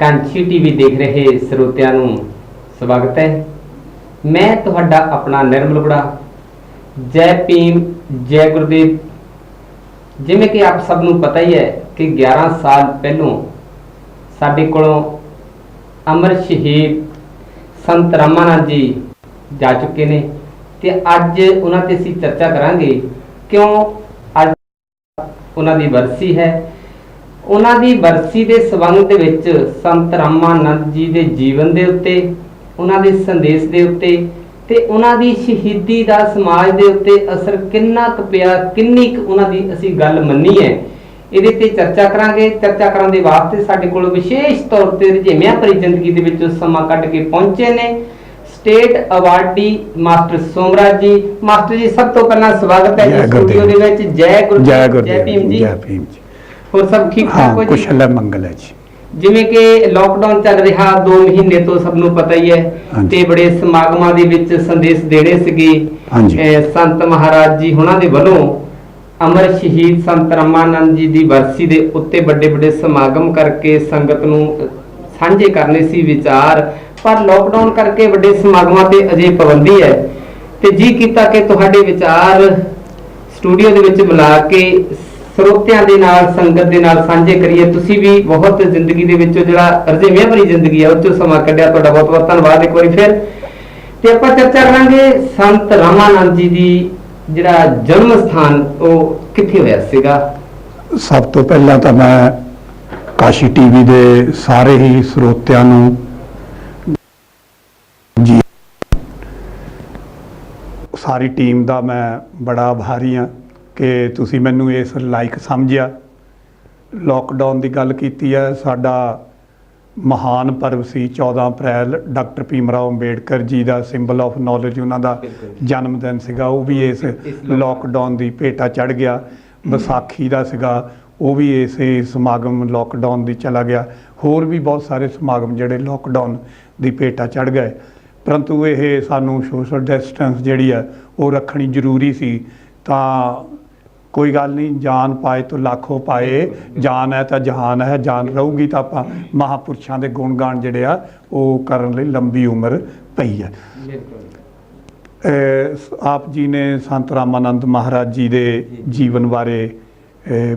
Kanchi TV ਦੇਖ ਰਹੇ ਸਰੋਤਿਆਂ ਨੂੰ ਸਵਾਗਤ ਹੈ। ਮੈਂ ਤੁਹਾਡਾ ਆਪਣਾ ਨਿਰਮਲ ਗੁੜਾ। ਜੈ ਭੀਮ, ਜੈ ਗੁਰਦੇਵ। ਜਿਵੇਂ ਕਿ ਆਪ ਸਭ ਨੂੰ ਪਤਾ ਹੀ ਹੈ ਕਿ 11 ਸਾਲ ਪਹਿਲੋਂ ਸਾਡੇ ਕੋਲੋਂ ਅਮਰ ਸ਼ਹੀਦ ਸੰਤ ਰਾਮਾਨੰਦ ਜੀ ਜਾ ਚੁੱਕੇ ਨੇ ਤੇ ਅੱਜ ਉਹਨਾਂ ਤੇ ਅਸੀਂ ਚਰਚਾ ਕਰਾਂਗੇ ਕਿਉਂ ਅੱਜ ਉਹਨਾਂ ਦੀ ਵਰਸੀ ਹੈ। ਉਹਨਾਂ ਦੀ ਵਰਸੀ ਦੇ ਸੰਬੰਧ ਦੇ ਵਿੱਚ ਸੰਤ ਰਾਮਾਨੰਦ ਜੀ ਦੇ ਜੀਵਨ ਦੇ ਉੱਤੇ, ਉਹਨਾਂ ਦੇ ਸੰਦੇਸ਼ ਦੇ ਉੱਤੇ ਤੇ ਉਹਨਾਂ ਦੀ ਸ਼ਹੀਦੀ ਦਾ ਸਮਾਜ ਦੇ ਉੱਤੇ ਅਸਰ ਕਿੰਨਾ ਕੁ ਪਿਆ, ਕਿੰਨੀ ਕੁ ਉਹਨਾਂ ਦੀ ਅਸੀਂ ਗੱਲ ਮੰਨੀ ਹੈ, ਇਹਦੇ ਤੇ ਚਰਚਾ ਕਰਾਂਗੇ। ਚਰਚਾ ਕਰਨ ਦੇ ਵਾਸਤੇ ਸਾਡੇ ਕੋਲ ਵਿਸ਼ੇਸ਼ ਤੌਰ ਤੇ ਰੁਝੇਵਿਆਂ ਭਰੀ ਜ਼ਿੰਦਗੀ ਦੇ ਵਿੱਚ ਸਮਾਂ ਕੱਢ ਕੇ ਪਹੁੰਚੇ ਨੇ ਸਟੇਟ ਅਵਾਰਡੀ ਮਾਸਟਰ ਸੋਮਰਾਜ ਜੀ। ਮਾਸਟਰ ਜੀ, ਸਭ ਤੋਂ ਪਹਿਲਾਂ ਸਵਾਗਤ ਹੈ ਜੀ ਸਟੂਡੀਓ ਦੇ ਵਿੱਚ। ਜੈ ਗੁਰਦੇਵ, ਜੈ ਭੀਮ ਜੀ। ਜੈ ਭੀਮ ਜੀ। ਹੋਰ ਸਭ ਠੀਕ ਠਾਕ ਹੋ ਜੀ? ਕੁਸ਼ਲ ਹੈ, ਮੰਗਲ ਹੈ ਜੀ। ਜਿਵੇਂ ਕਿ ਲੋਕਡਾਊਨ ਚੱਲ ਰਿਹਾ 2 ਮਹੀਨੇ ਤੋਂ ਸਭ ਨੂੰ ਪਤਾ ਹੀ ਹੈ ਤੇ ਬੜੇ ਸਮਾਗਮਾਂ ਦੇ ਵਿੱਚ ਸੰਦੇਸ਼ ਦੇਣੇ ਸੀਗੇ ਸੰਤ ਮਹਾਰਾਜ ਜੀ ਉਹਨਾਂ ਦੇ ਵੱਲੋਂ। ਅਮਰ ਸ਼ਹੀਦ ਸੰਤ ਰਾਮਾਨੰਦ ਜੀ ਦੀ ਵਰਸੀ ਦੇ ਉੱਤੇ ਵੱਡੇ ਵੱਡੇ ਸਮਾਗਮ ਕਰਕੇ ਸੰਗਤ ਨੂੰ ਸਾਂਝੇ ਕਰਨੇ ਸੀ ਵਿਚਾਰ, ਪਰ ਲੋਕਡਾਊਨ ਕਰਕੇ ਵੱਡੇ ਸਮਾਗਮਾਂ ਤੇ ਅਜੇ ਪਾਬੰਦੀ ਹੈ ਤੇ ਜੀ ਕੀਤਾ ਕਿ ਤੁਹਾਡੇ ਵਿਚਾਰ ਸਟੂਡੀਓ ਦੇ ਵਿੱਚ ਬੁਲਾ ਕੇ ਸਰੋਤਿਆਂ ਦੇ ਨਾਲ, ਸੰਗਤ ਦੇ ਨਾਲ ਸਾਂਝੇ ਕਰੀਏ। ਤੁਸੀਂ ਵੀ ਬਹੁਤ ਜ਼ਿੰਦਗੀ ਦੇ ਵਿੱਚੋਂ ਜਿਹੜਾ ਰੁਝੇਵਿਆਂ ਭਰੀ ਜ਼ਿੰਦਗੀ ਹੈ ਉਹ ਚੋਂ ਸਮਾਂ ਕੱਢਿਆ, ਤੁਹਾਡਾ ਬਹੁਤ ਬਹੁਤ ਧੰਨਵਾਦ ਇੱਕ ਵਾਰੀ ਫਿਰ। ਤੇ ਆਪਾਂ ਚਰਚਾ ਕਰਾਂਗੇ ਸੰਤ ਰਾਮਾਨੰਦ ਜੀ ਦੀ ਜਿਹੜਾ ਜਨਮ ਸਥਾਨ ਉਹ ਕਿੱਥੇ ਹੋਇਆ ਸੀਗਾ। ਸਭ ਤੋਂ ਪਹਿਲਾਂ ਤਾਂ ਮੈਂ ਕਾਸ਼ੀ ਟੀਵੀ ਦੇ ਸਾਰੇ ਹੀ ਸਰੋਤਿਆਂ ਨੂੰ ਜੀ, ਸਾਰੀ ਟੀਮ ਦਾ ਮੈਂ ਬੜਾ ਆਭਾਰੀ ਹਾਂ ਕਿ ਤੁਸੀਂ ਮੈਨੂੰ ਇਸ ਲਾਇਕ ਸਮਝਿਆ। ਲੋਕਡਾਊਨ ਦੀ ਗੱਲ ਕੀਤੀ ਹੈ, ਸਾਡਾ ਮਹਾਨ ਪਰਵ ਸੀ 14 ਅਪ੍ਰੈਲ, doctor Bhim Rao Ambedkar ji the symbol of knowledge, ਉਹਨਾਂ ਦਾ ਜਨਮ ਦਿਨ ਸੀਗਾ, ਉਹ ਵੀ ਇਸ ਲੋਕਡਾਊਨ ਦੀ ਭੇਟਾ ਚੜ੍ਹ ਗਿਆ। ਵਿਸਾਖੀ ਦਾ ਸੀਗਾ, ਉਹ ਵੀ ਇਸੇ ਸਮਾਗਮ ਲੋਕਡਾਊਨ ਦੀ ਚਲਾ ਗਿਆ। ਹੋਰ ਵੀ ਬਹੁਤ ਸਾਰੇ ਸਮਾਗਮ ਜਿਹੜੇ ਲੋਕਡਾਊਨ ਦੀ ਭੇਟਾ ਚੜ੍ਹ ਗਏ, ਪਰੰਤੂ ਇਹ ਸਾਨੂੰ ਸੋਸ਼ਲ ਡਿਸਟੈਂਸ ਜਿਹੜੀ ਹੈ ਉਹ ਰੱਖਣੀ ਜ਼ਰੂਰੀ ਸੀ। ਤਾਂ ਕੋਈ ਗੱਲ ਨਹੀਂ, ਜਾਨ ਪਾਏ ਤੋਂ ਲੱਖੋਂ ਪਾਏ, ਜਾਨ ਹੈ ਤਾਂ ਜਹਾਨ ਹੈ, ਜਾਨ ਰਹੂਗੀ ਤਾਂ ਆਪਾਂ ਮਹਾਂਪੁਰਸ਼ਾਂ ਦੇ ਗੁਣ ਗਾਣ ਜਿਹੜੇ ਆ ਉਹ ਕਰਨ ਲਈ ਲੰਬੀ ਉਮਰ ਪਈ ਹੈ। ਆਪ ਜੀ ਨੇ ਸੰਤ ਰਾਮਾਨੰਦ ਮਹਾਰਾਜ ਜੀ ਦੇ ਜੀਵਨ ਬਾਰੇ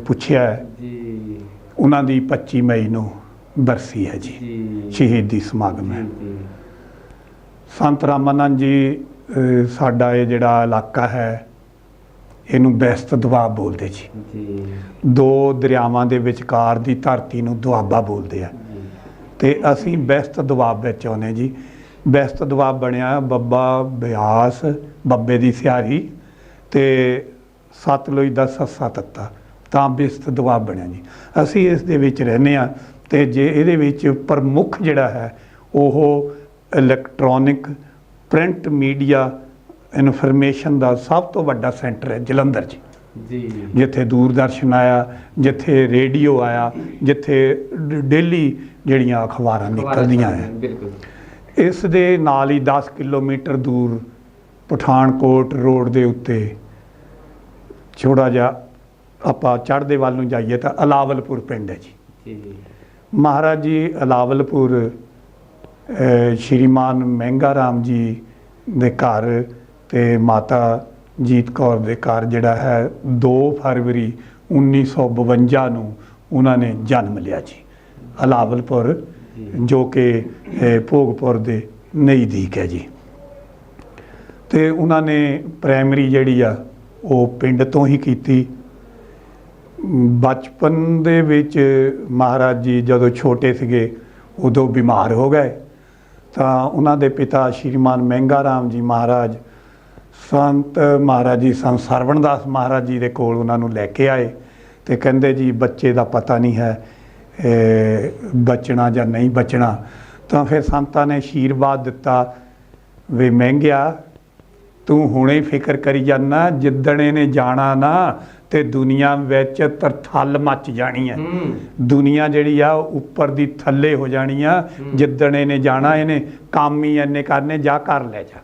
ਪੁੱਛਿਆ। ਉਹਨਾਂ ਦੀ 25 ਮਈ ਨੂੰ ਬਰਸੀ ਹੈ ਜੀ, ਸ਼ਹੀਦੀ ਸਮਾਗਮ ਹੈ। ਸੰਤ ਰਾਮਾਨੰਦ ਜੀ, ਸਾਡਾ ਇਹ ਜਿਹੜਾ ਇਲਾਕਾ ਹੈ ਇਹਨੂੰ ਬੈਸਤ ਦੁਆਬ ਬੋਲਦੇ ਜੀ। 2 ਦਰਿਆਵਾਂ ਦੇ ਵਿਚਕਾਰ ਦੀ ਧਰਤੀ ਨੂੰ ਦੁਆਬਾ ਬੋਲਦੇ ਆ ਤੇ ਅਸੀਂ ਬੈਸਤ ਦੁਆਬ ਵਿੱਚ ਆਉਂਦੇ ਜੀ। ਬੈਸਤ ਦੁਆਬ ਬਣਿਆ ਬੱਬਾ ਬਿਆਸ, ਬੱਬੇ ਦੀ ਸਿਹਾਰੀ ਤੇ ਸਤਲੁਜ ਦਾ ਸੱਸਾ ਤੱਤਾ, ਤਾਂ ਬੈਸਤ ਦੁਆਬ ਬਣਿਆ ਜੀ। ਅਸੀਂ ਇਸ ਦੇ ਵਿੱਚ ਰਹਿੰਦੇ ਹਾਂ ਤੇ ਜੇ ਇਹਦੇ ਵਿੱਚ ਪ੍ਰਮੁੱਖ ਜਿਹੜਾ ਹੈ ਉਹ ਇਲੈਕਟ੍ਰੋਨਿਕ ਪ੍ਰਿੰਟ ਮੀਡੀਆ ਇਨਫੋਰਮੇਸ਼ਨ ਦਾ ਸਭ ਤੋਂ ਵੱਡਾ ਸੈਂਟਰ ਹੈ ਜਲੰਧਰ ਜੀ। ਜਿੱਥੇ ਦੂਰਦਰਸ਼ਨ ਆਇਆ, ਜਿੱਥੇ ਰੇਡੀਓ ਆਇਆ, ਜਿੱਥੇ ਡੇਲੀ ਜਿਹੜੀਆਂ ਅਖਬਾਰਾਂ ਨਿਕਲਦੀਆਂ ਹੈ। ਇਸ ਦੇ ਨਾਲ ਹੀ 10 ਕਿਲੋਮੀਟਰ ਦੂਰ ਪਠਾਨਕੋਟ ਰੋਡ ਦੇ ਉੱਤੇ ਛੋਟਾ ਜਿਹਾ ਆਪਾਂ ਚੜ੍ਹਦੇ ਵੱਲ ਨੂੰ ਜਾਈਏ ਤਾਂ ਅਲਾਵਲਪੁਰ ਪਿੰਡ ਹੈ ਜੀ। ਮਹਾਰਾਜ ਜੀ ਅਲਾਵਲਪੁਰ ਸ਼੍ਰੀਮਾਨ ਮਹਿੰਗਾ ਰਾਮ ਜੀ ਦੇ ਘਰ ਤੇ ਮਾਤਾ ਜੀਤ ਕੌਰ ਦੇ ਘਰ ਜਿਹੜਾ ਹੈ 2 ਫਰਵਰੀ 1952 ਨੂੰ ਉਹਨਾਂ ਨੇ ਜਨਮ ਲਿਆ ਜੀ, ਅਲਾਵਲਪੁਰ, ਜੋ ਕਿ ਭੋਗਪੁਰ ਦੇ ਨਜ਼ਦੀਕ ਹੈ ਜੀ। ਤੇ ਉਹਨਾਂ ਨੇ ਪ੍ਰਾਇਮਰੀ ਜਿਹੜੀ ਆ ਉਹ ਪਿੰਡ ਤੋਂ ਹੀ ਕੀਤੀ। ਬਚਪਨ ਦੇ ਵਿੱਚ ਮਹਾਰਾਜ ਜੀ ਜਦੋਂ ਛੋਟੇ ਸੀਗੇ ਉਦੋਂ ਬਿਮਾਰ ਹੋ ਗਏ ਤਾਂ ਉਹਨਾਂ ਦੇ ਪਿਤਾ ਸ਼੍ਰੀਮਾਨ ਮਹਿੰਗਾ ਰਾਮ ਜੀ ਮਹਾਰਾਜ ਸੰਤ ਮਹਾਰਾਜ ਜੀ ਸੰਤ ਸਰਵਣ ਦਾਸ ਮਹਾਰਾਜ ਜੀ ਦੇ ਕੋਲ ਉਹਨਾਂ ਨੂੰ ਲੈ ਕੇ ਆਏ ਤੇ ਕਹਿੰਦੇ ਜੀ ਬੱਚੇ ਦਾ ਪਤਾ ਨਹੀਂ ਹੈ ਬਚਣਾ ਜਾਂ ਨਹੀਂ ਬਚਣਾ। ਤਾਂ ਫਿਰ ਸੰਤਾਂ ਨੇ ਆਸ਼ੀਰਵਾਦ ਦਿੱਤਾ ਵੀ ਮਹਿੰਗਿਆ ਤੂੰ ਹੁਣੇ ਫਿਕਰ ਕਰੀ ਜਾਂਦਾ, ਜਿੱਦਣ ਇਹਨੇ ਜਾਣਾ ਨਾ ਤੇ ਦੁਨੀਆ ਵਿੱਚ ਤਰਥੱਲ ਮੱਚ ਜਾਣੀ ਹੈ। ਦੁਨੀਆ ਜਿਹੜੀ ਆ ਉੱਪਰ ਦੀ ਥੱਲੇ ਹੋ ਜਾਣੀ ਆ। ਜਿੱਦਣ ਇਹਨੇ ਜਾਣਾ, ਇਹਨੇ ਕੰਮ ਹੀ ਇੰਨੇ ਕਰਨੇ, ਜਾ ਕਰ ਲੈ ਜਾ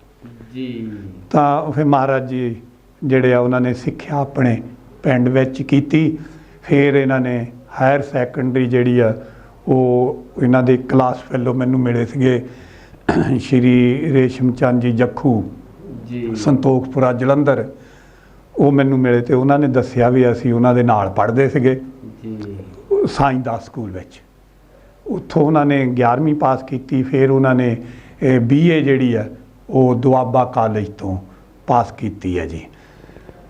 ਜੀ। ਤਾਂ ਫਿਰ ਮਹਾਰਾਜ ਜੀ ਜਿਹੜੇ ਆ ਉਹਨਾਂ ਨੇ ਸਿੱਖਿਆ ਆਪਣੇ ਪਿੰਡ ਵਿੱਚ ਕੀਤੀ। ਫਿਰ ਇਹਨਾਂ ਨੇ ਹਾਇਰ ਸੈਕੰਡਰੀ ਜਿਹੜੀ ਆ ਉਹ ਇਹਨਾਂ ਦੇ ਕਲਾਸ ਫੈਲੋ ਮੈਨੂੰ ਮਿਲੇ ਸੀਗੇ ਸ਼੍ਰੀ ਰੇਸ਼ਮ ਚੰਦ ਜੀ ਜੱਖੂ ਜੀ ਸੰਤੋਖਪੁਰਾ ਜਲੰਧਰ। ਉਹ ਮੈਨੂੰ ਮਿਲੇ ਤੇ ਉਹਨਾਂ ਨੇ ਦੱਸਿਆ ਵੀ ਅਸੀਂ ਉਹਨਾਂ ਦੇ ਨਾਲ ਪੜ੍ਹਦੇ ਸੀਗੇ ਜੀ ਸਾਈਂ ਦਾਸ ਸਕੂਲ ਵਿੱਚ। ਉੱਥੋਂ ਉਹਨਾਂ ਨੇ 11ਵੀਂ ਪਾਸ ਕੀਤੀ, ਫਿਰ ਉਹਨਾਂ ਨੇ BA ਜਿਹੜੀ ਆ ਉਹ ਦੁਆਬਾ ਕਾਲਜ ਤੋਂ ਪਾਸ ਕੀਤੀ ਹੈ ਜੀ।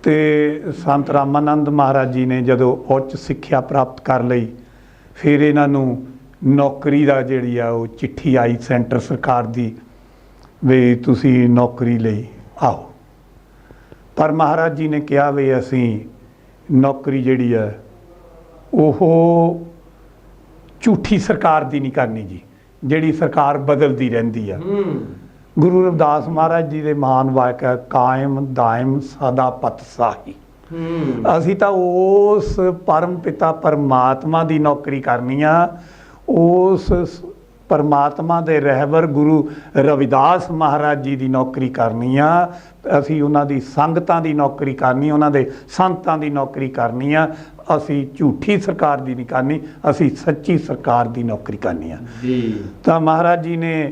ਤੇ ਸੰਤ ਰਾਮਾਨੰਦ ਮਹਾਰਾਜ ਜੀ ਨੇ ਜਦੋਂ ਉੱਚ ਸਿੱਖਿਆ ਪ੍ਰਾਪਤ ਕਰ ਲਈ, ਫਿਰ ਇਹਨਾਂ ਨੂੰ ਨੌਕਰੀ ਦਾ ਜਿਹੜੀ ਆ ਉਹ ਚਿੱਠੀ ਆਈ ਸੈਂਟਰ ਸਰਕਾਰ ਦੀ ਵੀ ਤੁਸੀਂ ਨੌਕਰੀ ਲਈ ਆਓ। ਪਰ ਮਹਾਰਾਜ ਜੀ ਨੇ ਕਿਹਾ ਵੀ ਅਸੀਂ ਨੌਕਰੀ ਜਿਹੜੀ ਆ ਉਹ ਝੂਠੀ ਸਰਕਾਰ ਦੀ ਨਹੀਂ ਕਰਨੀ ਜੀ, ਜਿਹੜੀ ਸਰਕਾਰ ਬਦਲਦੀ ਰਹਿੰਦੀ ਆ। ਗੁਰੂ ਰਵਿਦਾਸ ਮਹਾਰਾਜ ਜੀ ਦੇ ਮਹਾਨ ਵਾਕ ਹੈ, ਕਾਇਮ ਦਾਇਮ ਸਦਾ ਪਤਸਾਹੀ। ਅਸੀਂ ਤਾਂ ਉਸ ਪਰਮ ਪਿਤਾ ਪਰਮਾਤਮਾ ਦੀ ਨੌਕਰੀ ਕਰਨੀ ਆ, ਉਸ ਪਰਮਾਤਮਾ ਦੇ ਰਹਿਬਰ ਗੁਰੂ ਰਵਿਦਾਸ ਮਹਾਰਾਜ ਜੀ ਦੀ ਨੌਕਰੀ ਕਰਨੀ ਆ। ਅਸੀਂ ਉਹਨਾਂ ਦੀ ਸੰਗਤਾਂ ਦੀ ਨੌਕਰੀ ਕਰਨੀ, ਉਹਨਾਂ ਦੇ ਸੰਤਾਂ ਦੀ ਨੌਕਰੀ ਕਰਨੀ ਆ। ਅਸੀਂ ਝੂਠੀ ਸਰਕਾਰ ਦੀ ਨਹੀਂ ਕਰਨੀ, ਅਸੀਂ ਸੱਚੀ ਸਰਕਾਰ ਦੀ ਨੌਕਰੀ ਕਰਨੀ ਆ ਜੀ। ਤਾਂ ਮਹਾਰਾਜ ਜੀ ਨੇ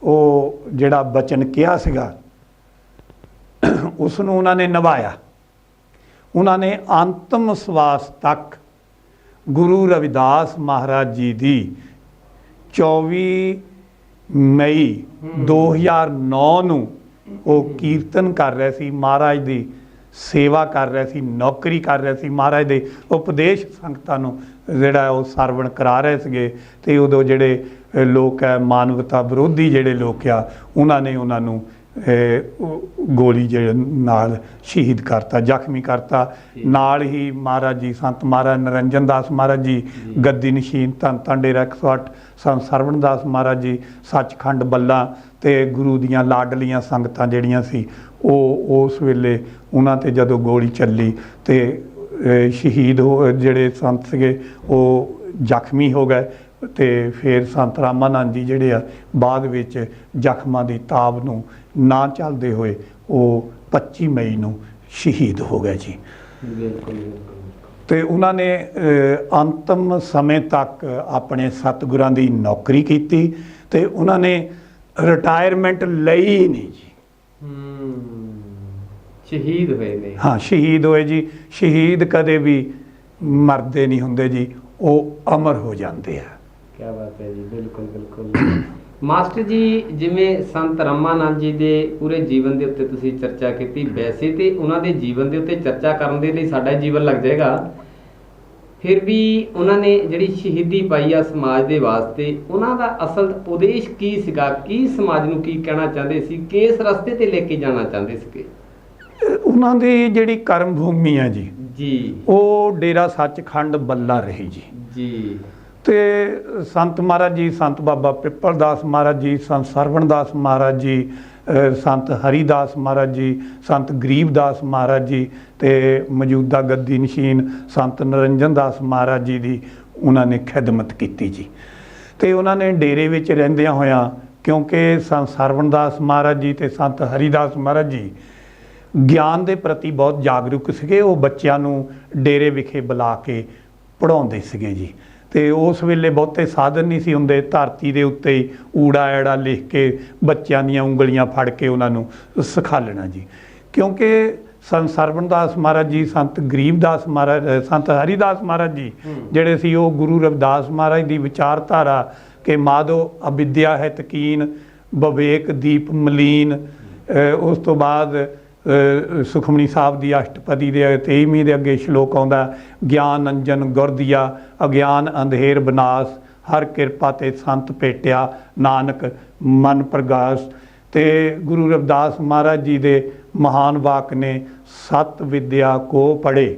ਉਹ ਜਿਹੜਾ ਬਚਨ ਕਿਹਾ ਸੀਗਾ ਉਸ ਨੂੰ ਉਹਨਾਂ ਨੇ ਨਿਭਾਇਆ। ਉਹਨਾਂ ਨੇ ਅੰਤਮ ਸਵਾਸ ਤੱਕ ਗੁਰੂ ਰਵਿਦਾਸ ਮਹਾਰਾਜ ਜੀ ਦੀ 24 ਮਈ 2009 ਨੂੰ ਉਹ ਕੀਰਤਨ ਕਰ ਰਹੇ ਸੀ, ਮਹਾਰਾਜ ਦੀ ਸੇਵਾ ਕਰ ਰਹੇ ਸੀ, ਨੌਕਰੀ ਕਰ ਰਹੇ ਸੀ, ਮਹਾਰਾਜ ਦੇ ਉਪਦੇਸ਼ ਸੰਗਤਾਂ ਨੂੰ ਜਿਹੜਾ ਉਹ ਸਰਵਣ ਕਰਾ ਰਹੇ ਸੀਗੇ। ਤੇ ਉਦੋਂ ਜਿਹੜੇ ਲੋਕ ਹੈ ਮਾਨਵਤਾ ਵਿਰੋਧੀ ਜਿਹੜੇ ਲੋਕ ਆ ਉਹਨਾਂ ਨੇ ਉਹਨਾਂ ਨੂੰ ਗੋਲੀ ਜਿਹੜੇ ਨਾਲ ਸ਼ਹੀਦ ਕਰਤਾ, ਜ਼ਖਮੀ ਕਰਤਾ। ਨਾਲ ਹੀ ਮਹਾਰਾਜ ਜੀ ਸੰਤ ਮਹਾਰਾਜ ਨਿਰੰਜਨ ਦਾਸ ਮਹਾਰਾਜ ਜੀ ਗੱਦੀ ਨਸ਼ੀਨ ਧੰਨ ਧੰਨ ਡੇਰਾ 108 ਸੰਤ ਸਰਵਣ ਦਾਸ ਮਹਾਰਾਜ ਜੀ ਸੱਚਖੰਡ ਬੱਲਾ ਤੇ ਗੁਰੂ ਦੀਆਂ ਲਾਡਲੀਆਂ ਸੰਗਤਾਂ ਜਿਹੜੀਆਂ ਸੀ ਉਹ ਉਸ ਵੇਲੇ ਉਹਨਾਂ ਤੇ ਜਦੋਂ ਗੋਲੀ ਚੱਲੀ ਤੇ ਸ਼ਹੀਦ ਹੋ ਜਿਹੜੇ ਸੰਤ ਸੀਗੇ ਉਹ ਜ਼ਖਮੀ ਹੋ ਗਏ। ਤੇ ਫਿਰ ਸੰਤ ਰਾਮਾਨੰਦ ਜੀ ਜਿਹੜੇ ਆ ਬਾਅਦ ਵਿੱਚ ਜ਼ਖਮਾਂ ਦੀ ਤਾਬ ਨੂੰ ਨਾ ਝੱਲਦੇ ਹੋਏ ਉਹ 25 ਮਈ ਨੂੰ ਸ਼ਹੀਦ ਹੋ ਗਏ ਜੀ। ਬਿਲਕੁਲ। ਤੇ ਉਹਨਾਂ ਨੇ ਅੰਤਮ ਸਮੇਂ ਤੱਕ ਆਪਣੇ ਸਤਿਗੁਰਾਂ ਦੀ ਨੌਕਰੀ ਕੀਤੀ ਤੇ ਉਹਨਾਂ ਨੇ ਰਿਟਾਇਰਮੈਂਟ ਲਈ ਹੀ ਨਹੀਂ ਜੀ। ਸ਼ਹੀਦ ਹੋਏ ਨੇ। ਹਾਂ, ਸ਼ਹੀਦ ਹੋਏ ਜੀ। ਸ਼ਹੀਦ ਕਦੇ ਵੀ ਮਰਦੇ ਨਹੀਂ ਹੁੰਦੇ ਜੀ, ਉਹ ਅਮਰ ਹੋ ਜਾਂਦੇ ਆ। ਕਿਆ ਬਾਤ ਹੈ ਜੀ। ਬਿਲਕੁਲ। ਮਾਸਟਰ ਜੀ, ਜਿਵੇਂ ਸੰਤ ਰਾਮਾਨੰਦ ਜੀ ਦੇ ਪੂਰੇ ਜੀਵਨ ਦੇ ਉੱਤੇ ਤੁਸੀਂ ਚਰਚਾ ਕੀਤੀ, ਵੈਸੇ ਤੇ ਉਹਨਾਂ ਦੇ ਜੀਵਨ ਦੇ ਉੱਤੇ ਚਰਚਾ ਕਰਨ ਦੇ ਲਈ ਸਾਡਾ ਜੀਵਨ ਲੱਗ ਜਾਏਗਾ, ਫਿਰ ਵੀ ਉਹਨਾਂ ਨੇ ਜਿਹੜੀ ਸ਼ਹੀਦੀ ਪਾਈ ਆ ਸਮਾਜ ਦੇ ਵਾਸਤੇ, ਉਹਨਾਂ ਦਾ ਅਸਲ ਉਦੇਸ਼ ਕੀ ਸੀਗਾ? ਕੀ ਸਮਾਜ ਨੂੰ ਕੀ ਕਹਿਣਾ ਚਾਹੁੰਦੇ ਸੀ? ਕਿਸ ਰਸਤੇ ਤੇ ਲੈ ਕੇ ਜਾਣਾ ਚਾਹੁੰਦੇ ਸੀਗੇ? ਉਹਨਾਂ ਦੀ ਜਿਹੜੀ ਕਰਮ ਭੂਮੀ ਹੈ ਜੀ ਉਹ ਡੇਰਾ ਸੱਚਖੰਡ ਬੱਲਾ ਰਹੀ ਜੀ। ਤੇ ਸੰਤ ਮਹਾਰਾਜ ਜੀ, ਸੰਤ ਬਾਬਾ ਪਿੱਪਲਦਾਸ ਮਹਾਰਾਜ ਜੀ, ਸੰਤ ਸਰਵਣਦਾਸ ਮਹਾਰਾਜ ਜੀ, ਸੰਤ ਹਰੀਦਾਸ ਮਹਾਰਾਜ ਜੀ, ਸੰਤ ਗਰੀਬਦਾਸ ਮਹਾਰਾਜ ਜੀ ਤੇ ਮੌਜੂਦਾ ਗੱਦੀ ਨਸ਼ੀਨ ਸੰਤ ਨਿਰੰਜਨ ਦਾਸ ਮਹਾਰਾਜ ਜੀ ਦੀ ਉਹਨਾਂ ਨੇ ਖਿਦਮਤ ਕੀਤੀ ਜੀ। ਤੇ ਉਹਨਾਂ ਨੇ ਡੇਰੇ ਵਿੱਚ ਰਹਿੰਦਿਆਂ ਹੋਇਆਂ, ਕਿਉਂਕਿ ਸੰਤ ਸਰਵਣਦਾਸ ਮਹਾਰਾਜ ਜੀ ਤੇ ਸੰਤ ਹਰੀਦਾਸ ਮਹਾਰਾਜ ਜੀ ਗਿਆਨ ਦੇ ਪ੍ਰਤੀ ਬਹੁਤ ਜਾਗਰੂਕ ਸੀਗੇ। ਉਹ ਬੱਚਿਆਂ ਨੂੰ ਡੇਰੇ ਵਿਖੇ ਬੁਲਾ ਕੇ ਪੜ੍ਹਾਉਂਦੇ ਸੀਗੇ ਜੀ। ਤੇ ਉਸ ਵੇਲੇ ਬਹੁਤੇ ਸਾਧਨ ਨਹੀਂ ਸੀ ਹੁੰਦੇ, ਧਰਤੀ ਦੇ ਉੱਤੇ ਹੀ ਊੜਾ ਐੜਾ ਲਿਖ ਕੇ ਬੱਚਿਆਂ ਦੀਆਂ ਉਂਗਲੀਆਂ ਫੜ ਕੇ ਉਹਨਾਂ ਨੂੰ ਸਿਖਾਲਣਾ ਜੀ। ਕਿਉਂਕਿ ਸੰਤ ਸਰਵਣਦਾਸ ਮਹਾਰਾਜ ਜੀ, ਸੰਤ ਗਰੀਬਦਾਸ ਮਹਾਰਾਜ, ਸੰਤ ਹਰੀਦਾਸ ਮਹਾਰਾਜ ਜੀ ਜਿਹੜੇ ਸੀ ਉਹ ਗੁਰੂ ਰਵਿਦਾਸ ਮਹਾਰਾਜ ਦੀ ਵਿਚਾਰਧਾਰਾ ਕਿ ਮਾਧੋ ਅਵਿਦਿਆ ਹੈ ਤਕੀਨ ਵਿਵੇਕ ਦੀਪ ਮਲੀਨ, ਉਸ ਤੋਂ ਬਾਅਦ ਸੁਖਮਨੀ ਸਾਹਿਬ ਦੀ ਅਸ਼ਟਪਦੀ ਦੇ 23ਵੀਂ ਦੇ ਅੱਗੇ ਸ਼ਲੋਕ ਆਉਂਦਾ, ਗਿਆਨ ਅੰਜਨ ਗੁਰਦੀਆ ਅਗਿਆਨ ਅੰਧੇਰ ਬਨਾਸ, ਹਰ ਕਿਰਪਾ ਤੇ ਸੰਤ ਭੇਟਿਆ ਨਾਨਕ ਮਨ ਪ੍ਰਗਾਸ। ਤੇ ਗੁਰੂ ਰਵਿਦਾਸ ਮਹਾਰਾਜ ਜੀ ਦੇ ਮਹਾਨ ਵਾਕ ਨੇ, ਸਤ ਵਿਦਿਆ ਕੋ ਪੜ੍ਹੇ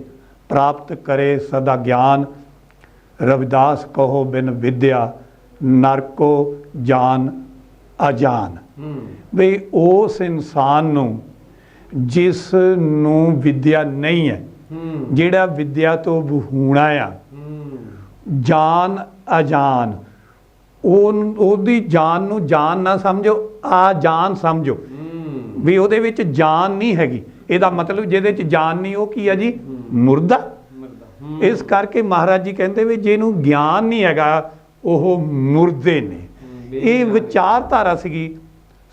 ਪ੍ਰਾਪਤ ਕਰੇ ਸਦਾ ਗਿਆਨ, ਰਵਿਦਾਸ ਕਹੋ ਬਿਨ ਵਿਦਿਆ ਨਰਕੋ ਜਾਨ ਅਜਾਨ। ਵੀ ਉਸ ਇਨਸਾਨ ਨੂੰ ਜਿਸ ਨੂੰ ਵਿਦਿਆ ਨਹੀਂ ਹੈ, ਜਿਹੜਾ ਵਿਦਿਆ ਤੋਂ ਵਿਹੂਣਾ ਆ, ਜਾਨ ਅਜਾਨ, ਉਹਦੀ ਜਾਨ ਨੂੰ ਜਾਨ ਨਾ ਸਮਝੋ, ਆ ਜਾਨ ਸਮਝੋ ਵੀ ਉਹਦੇ ਵਿੱਚ ਜਾਨ ਨਹੀਂ ਹੈਗੀ। ਇਹਦਾ ਮਤਲਬ ਜਿਹਦੇ 'ਚ ਜਾਨ ਨਹੀਂ ਉਹ ਕੀ ਆ ਜੀ? ਮੁਰਦਾ। ਇਸ ਕਰਕੇ ਮਹਾਰਾਜ ਜੀ ਕਹਿੰਦੇ ਵੀ ਜਿਹਨੂੰ ਗਿਆਨ ਨਹੀਂ ਹੈਗਾ ਉਹ ਮੁਰਦੇ ਨੇ। ਇਹ ਵਿਚਾਰਧਾਰਾ ਸੀਗੀ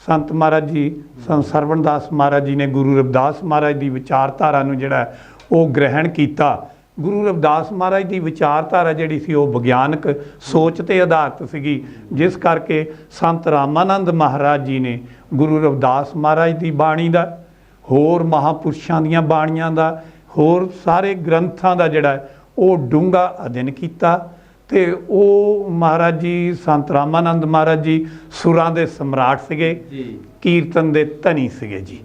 ਸੰਤ ਮਹਾਰਾਜ ਜੀ, ਸੰਤ ਸਰਵਣਦਾਸ ਮਹਾਰਾਜ ਜੀ ਨੇ ਗੁਰੂ ਰਵਿਦਾਸ ਮਹਾਰਾਜ ਦੀ ਵਿਚਾਰਧਾਰਾ ਨੂੰ ਜਿਹੜਾ ਉਹ ਗ੍ਰਹਿਣ ਕੀਤਾ। ਗੁਰੂ ਰਵਿਦਾਸ ਮਹਾਰਾਜ ਦੀ ਵਿਚਾਰਧਾਰਾ ਜਿਹੜੀ ਸੀ ਉਹ ਵਿਗਿਆਨਕ ਸੋਚ ਤੇ ਆਧਾਰਿਤ ਸੀਗੀ, ਜਿਸ ਕਰਕੇ ਸੰਤ ਰਾਮਾਨੰਦ ਮਹਾਰਾਜ ਜੀ ਨੇ ਗੁਰੂ ਰਵਿਦਾਸ ਮਹਾਰਾਜ ਦੀ ਬਾਣੀ ਦਾ, ਹੋਰ ਮਹਾਂਪੁਰਸ਼ਾਂ ਦੀਆਂ ਬਾਣੀਆਂ ਦਾ, ਹੋਰ ਸਾਰੇ ਗ੍ਰੰਥਾਂ ਦਾ ਜਿਹੜਾ ਉਹ ਡੂੰਘਾ ਅਧਿਐਨ ਕੀਤਾ। ਤੇ ਉਹ ਮਹਾਰਾਜ ਜੀ ਸੰਤ ਰਾਮਾਨੰਦ ਮਹਾਰਾਜ ਜੀ ਸੁਰਾਂ ਦੇ ਸਮਰਾਟ ਸੀਗੇ, ਕੀਰਤਨ ਦੇ ਧਨੀ ਸੀਗੇ ਜੀ।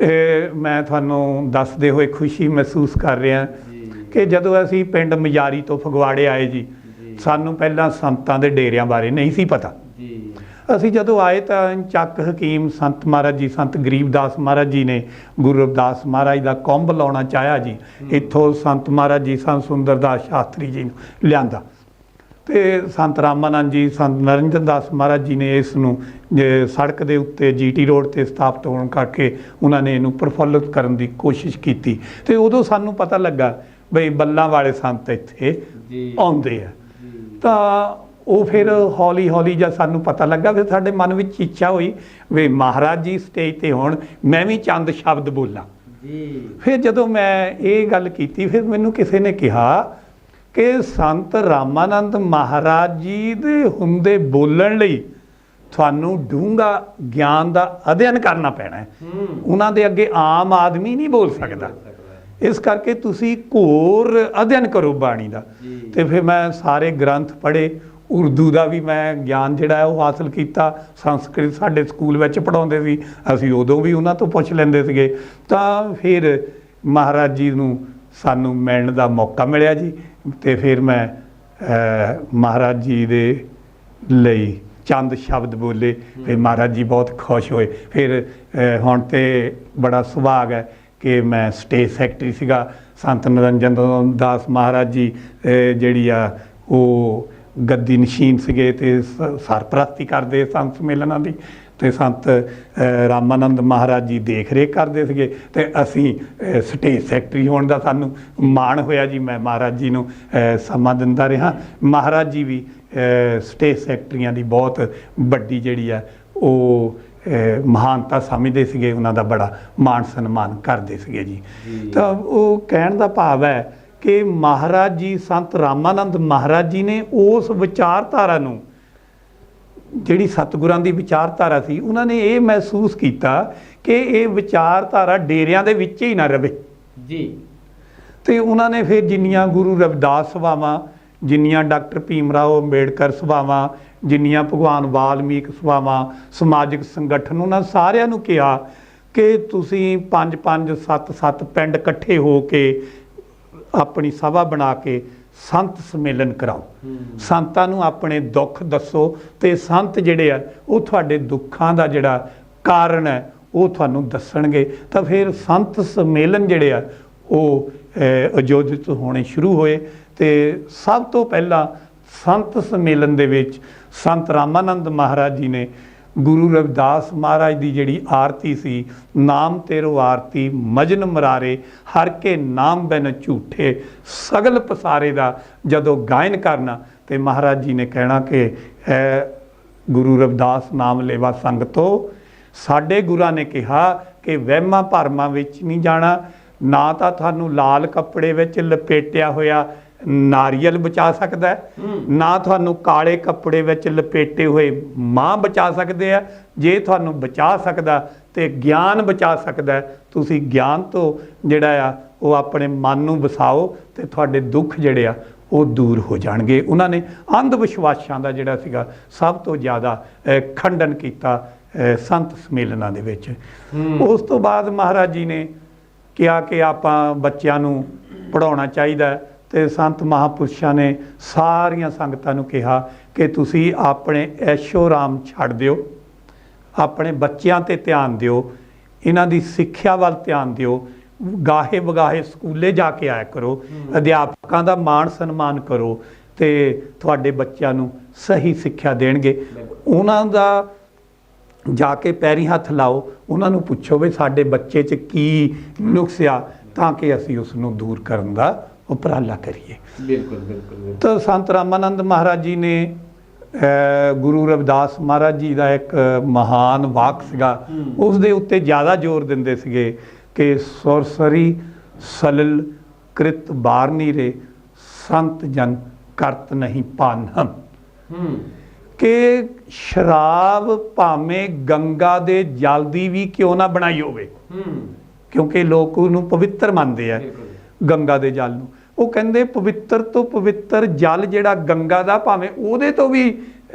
ਇਹ ਮੈਂ ਤੁਹਾਨੂੰ ਦੱਸਦੇ ਹੋਏ ਖੁਸ਼ੀ ਮਹਿਸੂਸ ਕਰ ਰਿਹਾ ਕਿ ਜਦੋਂ ਅਸੀਂ ਪਿੰਡ ਮਜਾਰੀ ਤੋਂ ਫਗਵਾੜੇ ਆਏ ਜੀ, ਸਾਨੂੰ ਪਹਿਲਾਂ ਸੰਤਾਂ ਦੇ ਡੇਰਿਆਂ ਬਾਰੇ ਨਹੀਂ ਸੀ ਪਤਾ। ਅਸੀਂ ਜਦੋਂ ਆਏ ਤਾਂ ਚੱਕ ਹਕੀਮ ਸੰਤ ਮਹਾਰਾਜ ਜੀ, ਸੰਤ ਗਰੀਬਦਾਸ ਮਹਾਰਾਜ ਜੀ ਨੇ ਗੁਰੂ ਰਵਿਦਾਸ ਮਹਾਰਾਜ ਦਾ ਕੁੰਭ ਲਾਉਣਾ ਚਾਹਿਆ ਜੀ। ਇੱਥੋਂ ਸੰਤ ਮਹਾਰਾਜ ਜੀ ਸੰਤ ਸੁੰਦਰਦਾਸ ਸ਼ਾਸਤਰੀ ਜੀ ਨੂੰ ਲਿਆਂਦਾ ਤੇ ਸੰਤ ਰਾਮਾਨੰਦ ਜੀ, ਸੰਤ ਨਰਿੰਦਰ ਦਾਸ ਮਹਾਰਾਜ ਜੀ ਨੇ ਇਸ ਨੂੰ ਸੜਕ ਦੇ ਉੱਤੇ ਜੀਟੀ ਰੋਡ ਤੇ ਸਥਾਪਿਤ ਹੋਣ ਕਰਕੇ ਉਹਨਾਂ ਨੇ ਇਹਨੂੰ ਪ੍ਰਫੁੱਲਿਤ ਕਰਨ ਦੀ ਕੋਸ਼ਿਸ਼ ਕੀਤੀ। ਤੇ ਉਦੋਂ ਸਾਨੂੰ ਪਤਾ ਲੱਗਾ ਬਈ ਬੱਲਾਂ ਵਾਲੇ ਸੰਤ ਇੱਥੇ ਆਉਂਦੇ ਆ। ਤਾਂ ਉਹ ਫਿਰ ਹੌਲੀ ਹੌਲੀ ਜਦ ਸਾਨੂੰ ਪਤਾ ਲੱਗਾ, ਫਿਰ ਸਾਡੇ ਮਨ ਵਿੱਚ ਇੱਛਾ ਹੋਈ ਵੀ ਮਹਾਰਾਜ ਜੀ ਸਟੇਜ ਤੇ ਹੋਣ, ਮੈਂ ਵੀ ਚੰਦ ਸ਼ਬਦ ਬੋਲਾਂ। ਫਿਰ ਜਦੋਂ ਮੈਂ ਇਹ ਗੱਲ ਕੀਤੀ, ਫਿਰ ਮੈਨੂੰ ਕਿਸੇ ਨੇ ਕਿਹਾ ਕਿ ਸੰਤ ਰਾਮਾਨੰਦ ਮਹਾਰਾਜ ਜੀ ਦੇ ਹੁੰਦੇ ਬੋਲਣ ਲਈ ਤੁਹਾਨੂੰ ਡੂੰਘਾ ਗਿਆਨ ਦਾ ਅਧਿਐਨ ਕਰਨਾ ਪੈਣਾ ਹੈ। ਉਹਨਾਂ ਦੇ ਅੱਗੇ ਆਮ ਆਦਮੀ ਨਹੀਂ ਬੋਲ ਸਕਦਾ, ਇਸ ਕਰਕੇ ਤੁਸੀਂ ਘੋਰ ਅਧਿਐਨ ਕਰੋ ਬਾਣੀ ਦਾ। ਤੇ ਫਿਰ ਮੈਂ ਸਾਰੇ ਗ੍ਰੰਥ ਪੜ੍ਹੇ, ਉਰਦੂ ਦਾ ਵੀ ਮੈਂ ਗਿਆਨ ਜਿਹੜਾ ਹੈ ਉਹ ਹਾਸਲ ਕੀਤਾ। ਸੰਸਕ੍ਰਿਤ ਸਾਡੇ ਸਕੂਲ ਵਿੱਚ ਪੜ੍ਹਾਉਂਦੇ ਸੀ, ਅਸੀਂ ਉਦੋਂ ਵੀ ਉਹਨਾਂ ਤੋਂ ਪੁੱਛ ਲੈਂਦੇ ਸੀਗੇ। ਤਾਂ ਫਿਰ ਮਹਾਰਾਜ ਜੀ ਨੂੰ ਸਾਨੂੰ ਮਿਲਣ ਦਾ ਮੌਕਾ ਮਿਲਿਆ ਜੀ। ਤੇ ਫਿਰ ਮੈਂ ਮਹਾਰਾਜ ਜੀ ਦੇ ਲਈ ਚੰਦ ਸ਼ਬਦ ਬੋਲੇ, ਫਿਰ ਮਹਾਰਾਜ ਜੀ ਬਹੁਤ ਖੁਸ਼ ਹੋਏ। ਫਿਰ ਹੁਣ ਤੇ ਬੜਾ ਸੁਭਾਗ ਹੈ ਕਿ ਮੈਂ ਸਟੇਜ ਸੈਕਟਰੀ ਸੀਗਾ। ਸੰਤ ਨਿਰੰਜਨ ਦਾਸ ਮਹਾਰਾਜ ਜੀ ਜਿਹੜੀ ਆ ਉਹ ਗੱਦੀ ਨਸ਼ੀਨ ਸੀਗੇ ਤੇ ਸਰਪ੍ਰਸਤੀ ਕਰਦੇ ਸੰਤ ਸੰਮੇਲਨਾਂ ਦੀ, ਤੇ ਸੰਤ ਰਾਮਾਨੰਦ ਮਹਾਰਾਜ ਜੀ ਦੇਖ ਰੇਖ ਕਰਦੇ ਸੀਗੇ। ਤੇ ਅਸੀਂ ਸਟੇਜ ਸੈਕਟਰੀ ਹੋਣ ਦਾ ਸਾਨੂੰ ਮਾਣ ਹੋਇਆ ਜੀ। ਮੈਂ ਮਹਾਰਾਜ ਜੀ ਨੂੰ ਸਮਾਂ ਦਿੰਦਾ ਰਿਹਾ। ਮਹਾਰਾਜ ਜੀ ਵੀ ਸਟੇਜ ਸੈਕਟਰੀਆਂ ਦੀ ਬਹੁਤ ਵੱਡੀ ਜਿਹੜੀ ਆ ਉਹ ਮਹਾਨਤਾ ਸਮਝਦੇ ਸੀਗੇ, ਉਹਨਾਂ ਦਾ ਬੜਾ ਮਾਣ ਸਨਮਾਨ ਕਰਦੇ ਸੀਗੇ ਜੀ। ਤਾਂ ਉਹ ਕਹਿਣ ਦਾ ਭਾਵ ਹੈ ਕਿ ਮਹਾਰਾਜ ਜੀ ਸੰਤ ਰਾਮਾਨੰਦ ਮਹਾਰਾਜ ਜੀ ਨੇ ਉਸ ਵਿਚਾਰਧਾਰਾ ਨੂੰ, ਜਿਹੜੀ ਸਤਿਗੁਰਾਂ ਦੀ ਵਿਚਾਰਧਾਰਾ ਸੀ, ਉਹਨਾਂ ਨੇ ਇਹ ਮਹਿਸੂਸ ਕੀਤਾ ਕਿ ਇਹ ਵਿਚਾਰਧਾਰਾ ਡੇਰਿਆਂ ਦੇ ਵਿੱਚ ਹੀ ਨਾ ਰਵੇ ਜੀ। ਤੇ ਉਹਨਾਂ ਨੇ ਫਿਰ ਜਿੰਨੀਆਂ ਗੁਰੂ ਰਵਿਦਾਸ ਸਭਾਵਾਂ, ਜਿੰਨੀਆਂ ਡਾਕਟਰ ਭੀਮ ਰਾਓ ਅੰਬੇਡਕਰ ਸਭਾਵਾਂ, ਜਿੰਨੀਆਂ ਭਗਵਾਨ ਵਾਲਮੀਕ ਸਭਾਵਾਂ, ਸਮਾਜਿਕ ਸੰਗਠਨ, ਉਹਨਾਂ ਸਾਰਿਆਂ ਨੂੰ ਕਿਹਾ ਕਿ ਤੁਸੀਂ 5-5, 7-7 ਪਿੰਡ ਇਕੱਠੇ ਹੋ ਕੇ ਆਪਣੀ ਸਭਾ ਬਣਾ ਕੇ ਸੰਤ ਸੰਮੇਲਨ ਕਰਾਓ। ਸੰਤਾਂ ਨੂੰ ਆਪਣੇ ਦੁੱਖ ਦੱਸੋ ਤੇ ਸੰਤ ਜਿਹੜੇ ਆ ਉਹ ਤੁਹਾਡੇ ਦੁੱਖਾਂ ਦਾ ਜਿਹੜਾ ਕਾਰਨ ਹੈ ਉਹ ਤੁਹਾਨੂੰ ਦੱਸਣਗੇ। ਤਾਂ ਫਿਰ ਸੰਤ ਸੰਮੇਲਨ ਜਿਹੜੇ ਆ ਉਹ ਆਯੋਜਿਤ ਹੋਣੇ ਸ਼ੁਰੂ ਹੋਏ। ਤੇ ਸਭ ਤੋਂ ਪਹਿਲਾਂ ਸੰਤ ਸੰਮੇਲਨ ਦੇ ਵਿੱਚ ਸੰਤ ਰਾਮਾਨੰਦ ਮਹਾਰਾਜ ਜੀ ਨੇ ਗੁਰੂ ਰਵਿਦਾਸ ਮਹਾਰਾਜ ਦੀ ਜਿਹੜੀ ਆਰਤੀ ਸੀ, ਨਾਮ ਤੇਰੋ ਆਰਤੀ ਮਜਨ ਮਰਾਰੇ ਹਰ ਕੇ ਨਾਮ ਬਿਨ ਝੂਠੇ ਸਗਲ ਪਸਾਰੇ ਦਾ ਜਦੋਂ ਗਾਇਨ ਕਰਨਾ, ਤੇ ਮਹਾਰਾਜ ਜੀ ਨੇ ਕਹਿਣਾ ਕਿ ਗੁਰੂ ਰਵਿਦਾਸ ਨਾਮ ਲੇਵਾ ਸੰਗਤੋ, ਸਾਡੇ ਗੁਰਾਂ ਨੇ ਕਿਹਾ ਕਿ ਵਹਿਮਾਂ ਭਰਮਾਂ ਵਿੱਚ ਨਹੀਂ ਜਾਣਾ, ਨਾ ਤਾਂ ਤੁਹਾਨੂੰ ਲਾਲ ਕੱਪੜੇ ਵਿੱਚ ਲਪੇਟਿਆ ਹੋਇਆ ਨਾਰੀਅਲ ਬਚਾ ਸਕਦਾ ਹੈ, ਨਾ ਤੁਹਾਨੂੰ ਕਾਲੇ ਕੱਪੜੇ ਵਿੱਚ ਲਪੇਟੇ ਹੋਏ ਮਾਂ ਬਚਾ ਸਕਦੇ ਆ। ਜੇ ਤੁਹਾਨੂੰ ਬਚਾ ਸਕਦਾ ਤੇ ਗਿਆਨ ਬਚਾ ਸਕਦਾ, ਤੁਸੀਂ ਗਿਆਨ ਤੋਂ ਜਿਹੜਾ ਆ ਉਹ ਆਪਣੇ ਮਨ ਨੂੰ ਵਸਾਓ ਤੇ ਤੁਹਾਡੇ ਦੁੱਖ ਜਿਹੜੇ ਆ ਉਹ ਦੂਰ ਹੋ ਜਾਣਗੇ। ਉਹਨਾਂ ਨੇ ਅੰਧ ਵਿਸ਼ਵਾਸਾਂ ਦਾ ਜਿਹੜਾ ਸੀਗਾ ਸਭ ਤੋਂ ਜ਼ਿਆਦਾ ਖੰਡਨ ਕੀਤਾ ਸੰਤ ਸੰਮੇਲਨਾਂ ਦੇ ਵਿੱਚ। ਉਸ ਤੋਂ ਬਾਅਦ ਮਹਾਰਾਜ ਜੀ ਨੇ ਕਿਹਾ ਕਿ ਆਪਾਂ ਬੱਚਿਆਂ ਨੂੰ ਪੜ੍ਹਾਉਣਾ ਚਾਹੀਦਾ, ਤੇ ਸੰਤ ਮਹਾਂਪੁਰਸ਼ਾਂ ਨੇ ਸਾਰੀਆਂ ਸੰਗਤਾਂ ਨੂੰ ਕਿਹਾ ਕਿ ਤੁਸੀਂ ਆਪਣੇ ਐਸ਼ੋ ਆਰਾਮ ਛੱਡ ਦਿਓ, ਆਪਣੇ ਬੱਚਿਆਂ 'ਤੇ ਧਿਆਨ ਦਿਓ, ਇਹਨਾਂ ਦੀ ਸਿੱਖਿਆ ਵੱਲ ਧਿਆਨ ਦਿਓ, ਗਾਹੇ ਵਗਾਹੇ ਸਕੂਲੇ ਜਾ ਕੇ ਆਇਆ ਕਰੋ, ਅਧਿਆਪਕਾਂ ਦਾ ਮਾਣ ਸਨਮਾਨ ਕਰੋ ਤੇ ਤੁਹਾਡੇ ਬੱਚਿਆਂ ਨੂੰ ਸਹੀ ਸਿੱਖਿਆ ਦੇਣਗੇ। ਉਹਨਾਂ ਦਾ ਜਾ ਕੇ ਪੈਰੀਂ ਹੱਥ ਲਾਓ, ਉਹਨਾਂ ਨੂੰ ਪੁੱਛੋ ਵੀ ਸਾਡੇ ਬੱਚੇ 'ਚ ਕੀ ਨੁਕਸ ਆ, ਤਾਂ ਕਿ ਅਸੀਂ ਉਸ ਨੂੰ ਦੂਰ ਕਰਨ ਦਾ ਉਪਰਾਲਾ ਕਰੀਏ। ਬਿਲਕੁਲ ਬਿਲकुल। ਤਾਂ ਸੰਤ ਰਾਮਾਨੰਦ ਮਹਾਰਾਜ ਜੀ ਨੇ ਗੁਰੂ ਰਵਿਦਾਸ ਮਹਾਰਾਜ ਜੀ ਦਾ ਇੱਕ ਮਹਾਨ ਵਾਕ ਸੀਗਾ, ਉਸ ਦੇ ਉੱਤੇ ਜ਼ਿਆਦਾ ਜ਼ੋਰ ਦਿੰਦੇ ਸੀਗੇ ਕਿ ਸੁਰਸਰੀ ਸਲਲ ਕ੍ਰਿਤ ਬਾਰਨੀ ਰੇ ਸੰਤ ਜਨ ਕਰਤ ਨਹੀਂ ਪਾਨਮ। ਕਿ ਸ਼ਰਾਬ ਭਾਵੇਂ ਗੰਗਾ ਦੇ ਜਲ ਦੀ ਵੀ ਕਿਉਂ ਨਾ ਬਣਾਈ ਹੋਵੇ, ਕਿਉਂਕਿ ਲੋਕ ਉਹਨੂੰ ਪਵਿੱਤਰ ਮੰਨਦੇ ਆ ਗੰਗਾ ਦੇ ਜਲ ਨੂੰ। ਉਹ ਕਹਿੰਦੇ ਪਵਿੱਤਰ ਤੋਂ ਪਵਿੱਤਰ ਜਲ ਜਿਹੜਾ ਗੰਗਾ ਦਾ, ਭਾਵੇਂ ਉਹਦੇ ਤੋਂ ਵੀ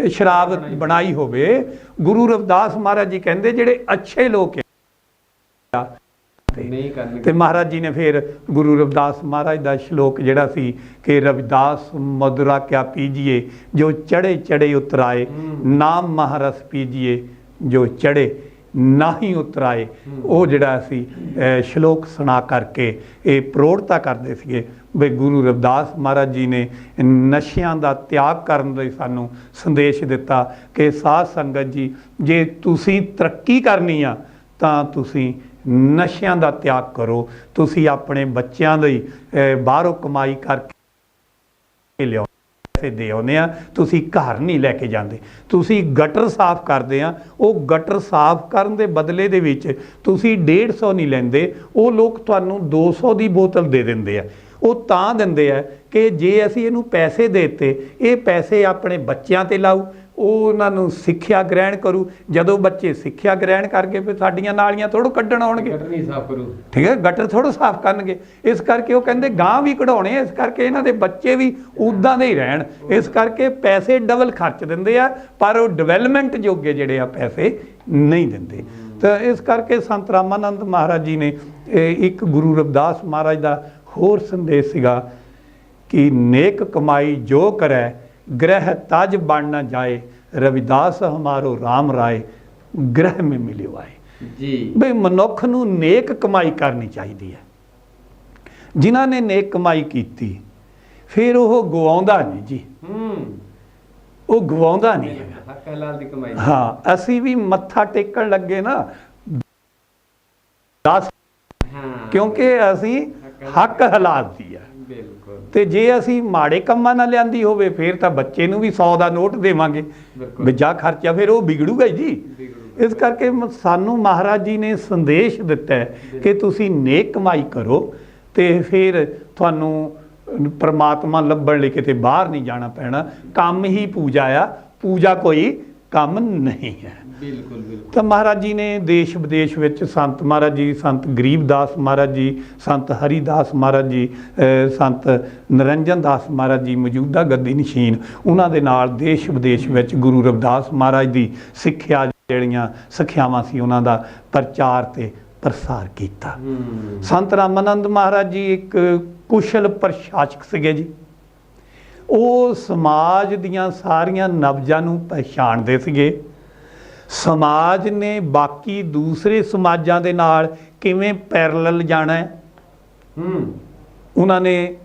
ਸ਼ਰਾਬ ਬਣਾਈ ਹੋਵੇ। ਗੁਰੂ ਰਵਿਦਾਸ ਮਹਾਰਾਜ ਜੀ ਕਹਿੰਦੇ ਜਿਹੜੇ ਅੱਛੇ ਲੋਕ ਆ ਨਹੀਂ ਕਰਨਗੇ। ਤੇ ਮਹਾਰਾਜ ਜੀ ਨੇ ਫਿਰ ਗੁਰੂ ਰਵਿਦਾਸ ਮਹਾਰਾਜ ਦਾ ਸ਼ਲੋਕ ਜਿਹੜਾ ਸੀ ਕਿ ਰਵਿਦਾਸ ਮਧੁਰਾ ਕਿਆ ਪੀਜੀਏ ਜੋ ਚੜੇ ਚੜੇ ਉਤਰਾਏ, ਨਾਮ ਮਹਾਰਸ ਪੀਜੀਏ ਜੋ ਚੜੇ ਨਾਹੀਂ ਉਤਰਾਏ। ਉਹ ਜਿਹੜਾ ਸੀ ਸ਼ਲੋਕ ਸੁਣਾ ਕਰਕੇ ਇਹ ਪ੍ਰੋੜਤਾ ਕਰਦੇ ਸੀਗੇ ਵੀ ਗੁਰੂ ਰਵਿਦਾਸ ਮਹਾਰਾਜ ਜੀ ਨੇ ਨਸ਼ਿਆਂ ਦਾ ਤਿਆਗ ਕਰਨ ਲਈ ਸਾਨੂੰ ਸੰਦੇਸ਼ ਦਿੱਤਾ ਕਿ ਸਾਧ ਸੰਗਤ ਜੀ, ਜੇ ਤੁਸੀਂ ਤਰੱਕੀ ਕਰਨੀ ਆ ਤਾਂ ਤੁਸੀਂ ਨਸ਼ਿਆਂ ਦਾ ਤਿਆਗ ਕਰੋ। ਤੁਸੀਂ ਆਪਣੇ ਬੱਚਿਆਂ ਲਈ ਬਾਹਰੋਂ ਕਮਾਈ ਕਰਕੇ ਲਿਆਓ, ਪੈਸੇ ਦੇ ਆਉਂਦੇ ਆ, ਤੁਸੀਂ ਘਰ ਨਹੀਂ ਲੈ ਕੇ ਜਾਂਦੇ। ਤੁਸੀਂ ਗਟਰ ਸਾਫ਼ ਕਰਦੇ ਆ, ਉਹ ਗਟਰ ਸਾਫ਼ ਕਰਨ ਦੇ ਬਦਲੇ ਦੇ ਵਿੱਚ ਤੁਸੀਂ 150 ਨਹੀਂ ਲੈਂਦੇ, ਉਹ ਲੋਕ ਤੁਹਾਨੂੰ 200 ਦੀ ਬੋਤਲ ਦੇ ਦਿੰਦੇ ਆ। ਉਹ ਤਾਂ ਦਿੰਦੇ ਆ ਕਿ ਜੇ ਅਸੀਂ ਇਹਨੂੰ ਪੈਸੇ ਦੇ ਦਿੱਤੇ, ਇਹ ਪੈਸੇ ਆਪਣੇ ਬੱਚਿਆਂ ਤੇ ਲਾਊ, ਉਹ ਉਹਨਾਂ ਨੂੰ ਸਿੱਖਿਆ ਗ੍ਰਹਿਣ ਕਰੂ। ਜਦੋਂ ਬੱਚੇ ਸਿੱਖਿਆ ਗ੍ਰਹਿਣ ਕਰਕੇ ਫਿਰ ਸਾਡੀਆਂ ਨਾਲੀਆਂ ਥੋੜ੍ਹਾ ਕੱਢਣ ਆਉਣਗੇ, ਗਟਰ ਨਹੀਂ ਸਾਫ਼ ਕਰੂ, ਠੀਕ ਹੈ, ਗਟਰ ਥੋੜ੍ਹਾ ਸਾਫ਼ ਕਰਨਗੇ। ਇਸ ਕਰਕੇ ਉਹ ਕਹਿੰਦੇ ਗਾਂ ਵੀ ਕਢਾਉਣੇ, ਇਸ ਕਰਕੇ ਇਹਨਾਂ ਦੇ ਬੱਚੇ ਵੀ ਉੱਦਾਂ ਦੇ ਹੀ ਰਹਿਣ। ਇਸ ਕਰਕੇ ਪੈਸੇ ਡਬਲ ਖਰਚ ਦਿੰਦੇ ਆ, ਪਰ ਉਹ ਡਿਵੈਲਪਮੈਂਟ ਜੋਗੇ ਜਿਹੜੇ ਆ ਪੈਸੇ ਨਹੀਂ ਦਿੰਦੇ। ਤਾਂ ਇਸ ਕਰਕੇ ਸੰਤ ਰਾਮਾਨੰਦ ਮਹਾਰਾਜ ਜੀ ਨੇ ਇੱਕ ਗੁਰੂ ਰਵਿਦਾਸ ਮਹਾਰਾਜ ਦਾ ਹੋਰ ਸੰਦੇਸ਼ ਸੀਗਾ ਕਿ ਨੇਕ ਕਮਾਈ ਜੋ ਕਰੈ ਗ੍ਰਹਿ ਤਜ ਬਣ ਨਾ ਜਾਏ, ਰਵਿਦਾਸ ਹਮਾਰੋ ਰਾਮ ਰਾਏ ਗ੍ਰਹਿ ਮੇ ਮਿਲਿਓ ਆਏ। ਜੀ ਬਈ ਮਨੁੱਖ ਨੂੰ ਨੇਕ ਕਮਾਈ ਕਰਨੀ ਚਾਹੀਦੀ ਹੈ। ਜਿਨ੍ਹਾਂ ਨੇ ਨੇਕ ਕਮਾਈ ਕੀਤੀ ਫਿਰ ਉਹ ਗਵਾਉਂਦਾ ਨਹੀਂ ਜੀ, ਉਹ ਗਵਾਉਂਦਾ ਨਹੀਂ ਹੈਗਾ। ਹੱਕ ਹਲਾਲ ਦੀ ਕਮਾਈ। ਹਾਂ, ਅਸੀਂ ਵੀ ਮੱਥਾ ਟੇਕਣ ਲੱਗੇ ਨਾ 10, ਕਿਉਂਕਿ ਅਸੀਂ ਹੱਕ ਹਲਾਲ ਦੀ ਆ। ਬਿਲਕੁਲ। ਤੇ ਜੇ ਅਸੀਂ ਮਾੜੇ ਕੰਮਾਂ ਨਾਲ ਲਿਆਂਦੀ ਹੋਵੇ ਫਿਰ ਤਾਂ ਬੱਚੇ ਨੂੰ ਵੀ 100 ਦਾ ਨੋਟ ਦੇਵਾਂਗੇ, ਵਿਜਾ ਖਰਚਾ ਫਿਰ ਉਹ ਵਿਗੜੂਗਾ ਜੀ। ਇਸ ਕਰਕੇ ਸਾਨੂੰ ਮਹਾਰਾਜ ਜੀ ਨੇ ਸੰਦੇਸ਼ ਦਿੱਤਾ ਹੈ ਕਿ ਤੁਸੀਂ ਨੇਕ ਕਮਾਈ ਕਰੋ ਤੇ ਫਿਰ ਤੁਹਾਨੂੰ ਪਰਮਾਤਮਾ ਲੱਭਣ ਲਈ ਕਿਤੇ ਬਾਹਰ ਨਹੀਂ ਜਾਣਾ ਪੈਣਾ। ਕੰਮ ਹੀ ਪੂਜਾ ਆ, ਪੂਜਾ ਕੋਈ ਕੰਮ ਨਹੀਂ ਹੈ। ਬਿਲਕੁਲ ਬਿਲਕੁਲ। ਤਾਂ ਮਹਾਰਾਜ ਜੀ ਨੇ ਦੇਸ਼ ਵਿਦੇਸ਼ ਵਿੱਚ ਸੰਤ ਮਹਾਰਾਜ ਜੀ, ਸੰਤ ਗਰੀਬਦਾਸ ਮਹਾਰਾਜ ਜੀ, ਸੰਤ ਹਰੀਦਾਸ ਮਹਾਰਾਜ ਜੀ, ਸੰਤ ਨਿਰੰਜਨ ਦਾਸ ਮਹਾਰਾਜ ਜੀ ਮੌਜੂਦਾ ਗੱਦੀ ਨਸ਼ੀਨ, ਉਹਨਾਂ ਦੇ ਨਾਲ ਦੇਸ਼ ਵਿਦੇਸ਼ ਵਿੱਚ ਗੁਰੂ ਰਵਿਦਾਸ ਮਹਾਰਾਜ ਦੀ ਸਿੱਖਿਆ ਜਿਹੜੀਆਂ ਸਿੱਖਿਆਵਾਂ ਸੀ ਉਹਨਾਂ ਦਾ ਪ੍ਰਚਾਰ ਤੇ ਪ੍ਰਸਾਰ ਕੀਤਾ। ਸੰਤ ਰਾਮਾਨੰਦ ਮਹਾਰਾਜ ਜੀ ਇੱਕ ਕੁਸ਼ਲ ਪ੍ਰਸ਼ਾਸਕ ਸੀਗੇ ਜੀ। ਉਹ ਸਮਾਜ ਦੀਆਂ ਸਾਰੀਆਂ ਨਬਜ਼ਾਂ ਨੂੰ ਪਛਾਣਦੇ ਸੀਗੇ। ਸਮਾਜ ਨੇ ਬਾਕੀ ਦੂਸਰੇ ਸਮਾਜਾਂ ਦੇ ਨਾਲ ਕਿਵੇਂ ਪੈਰਲਲ ਜਾਣਾ ਹੈ, ਉਹਨਾਂ ਨੇ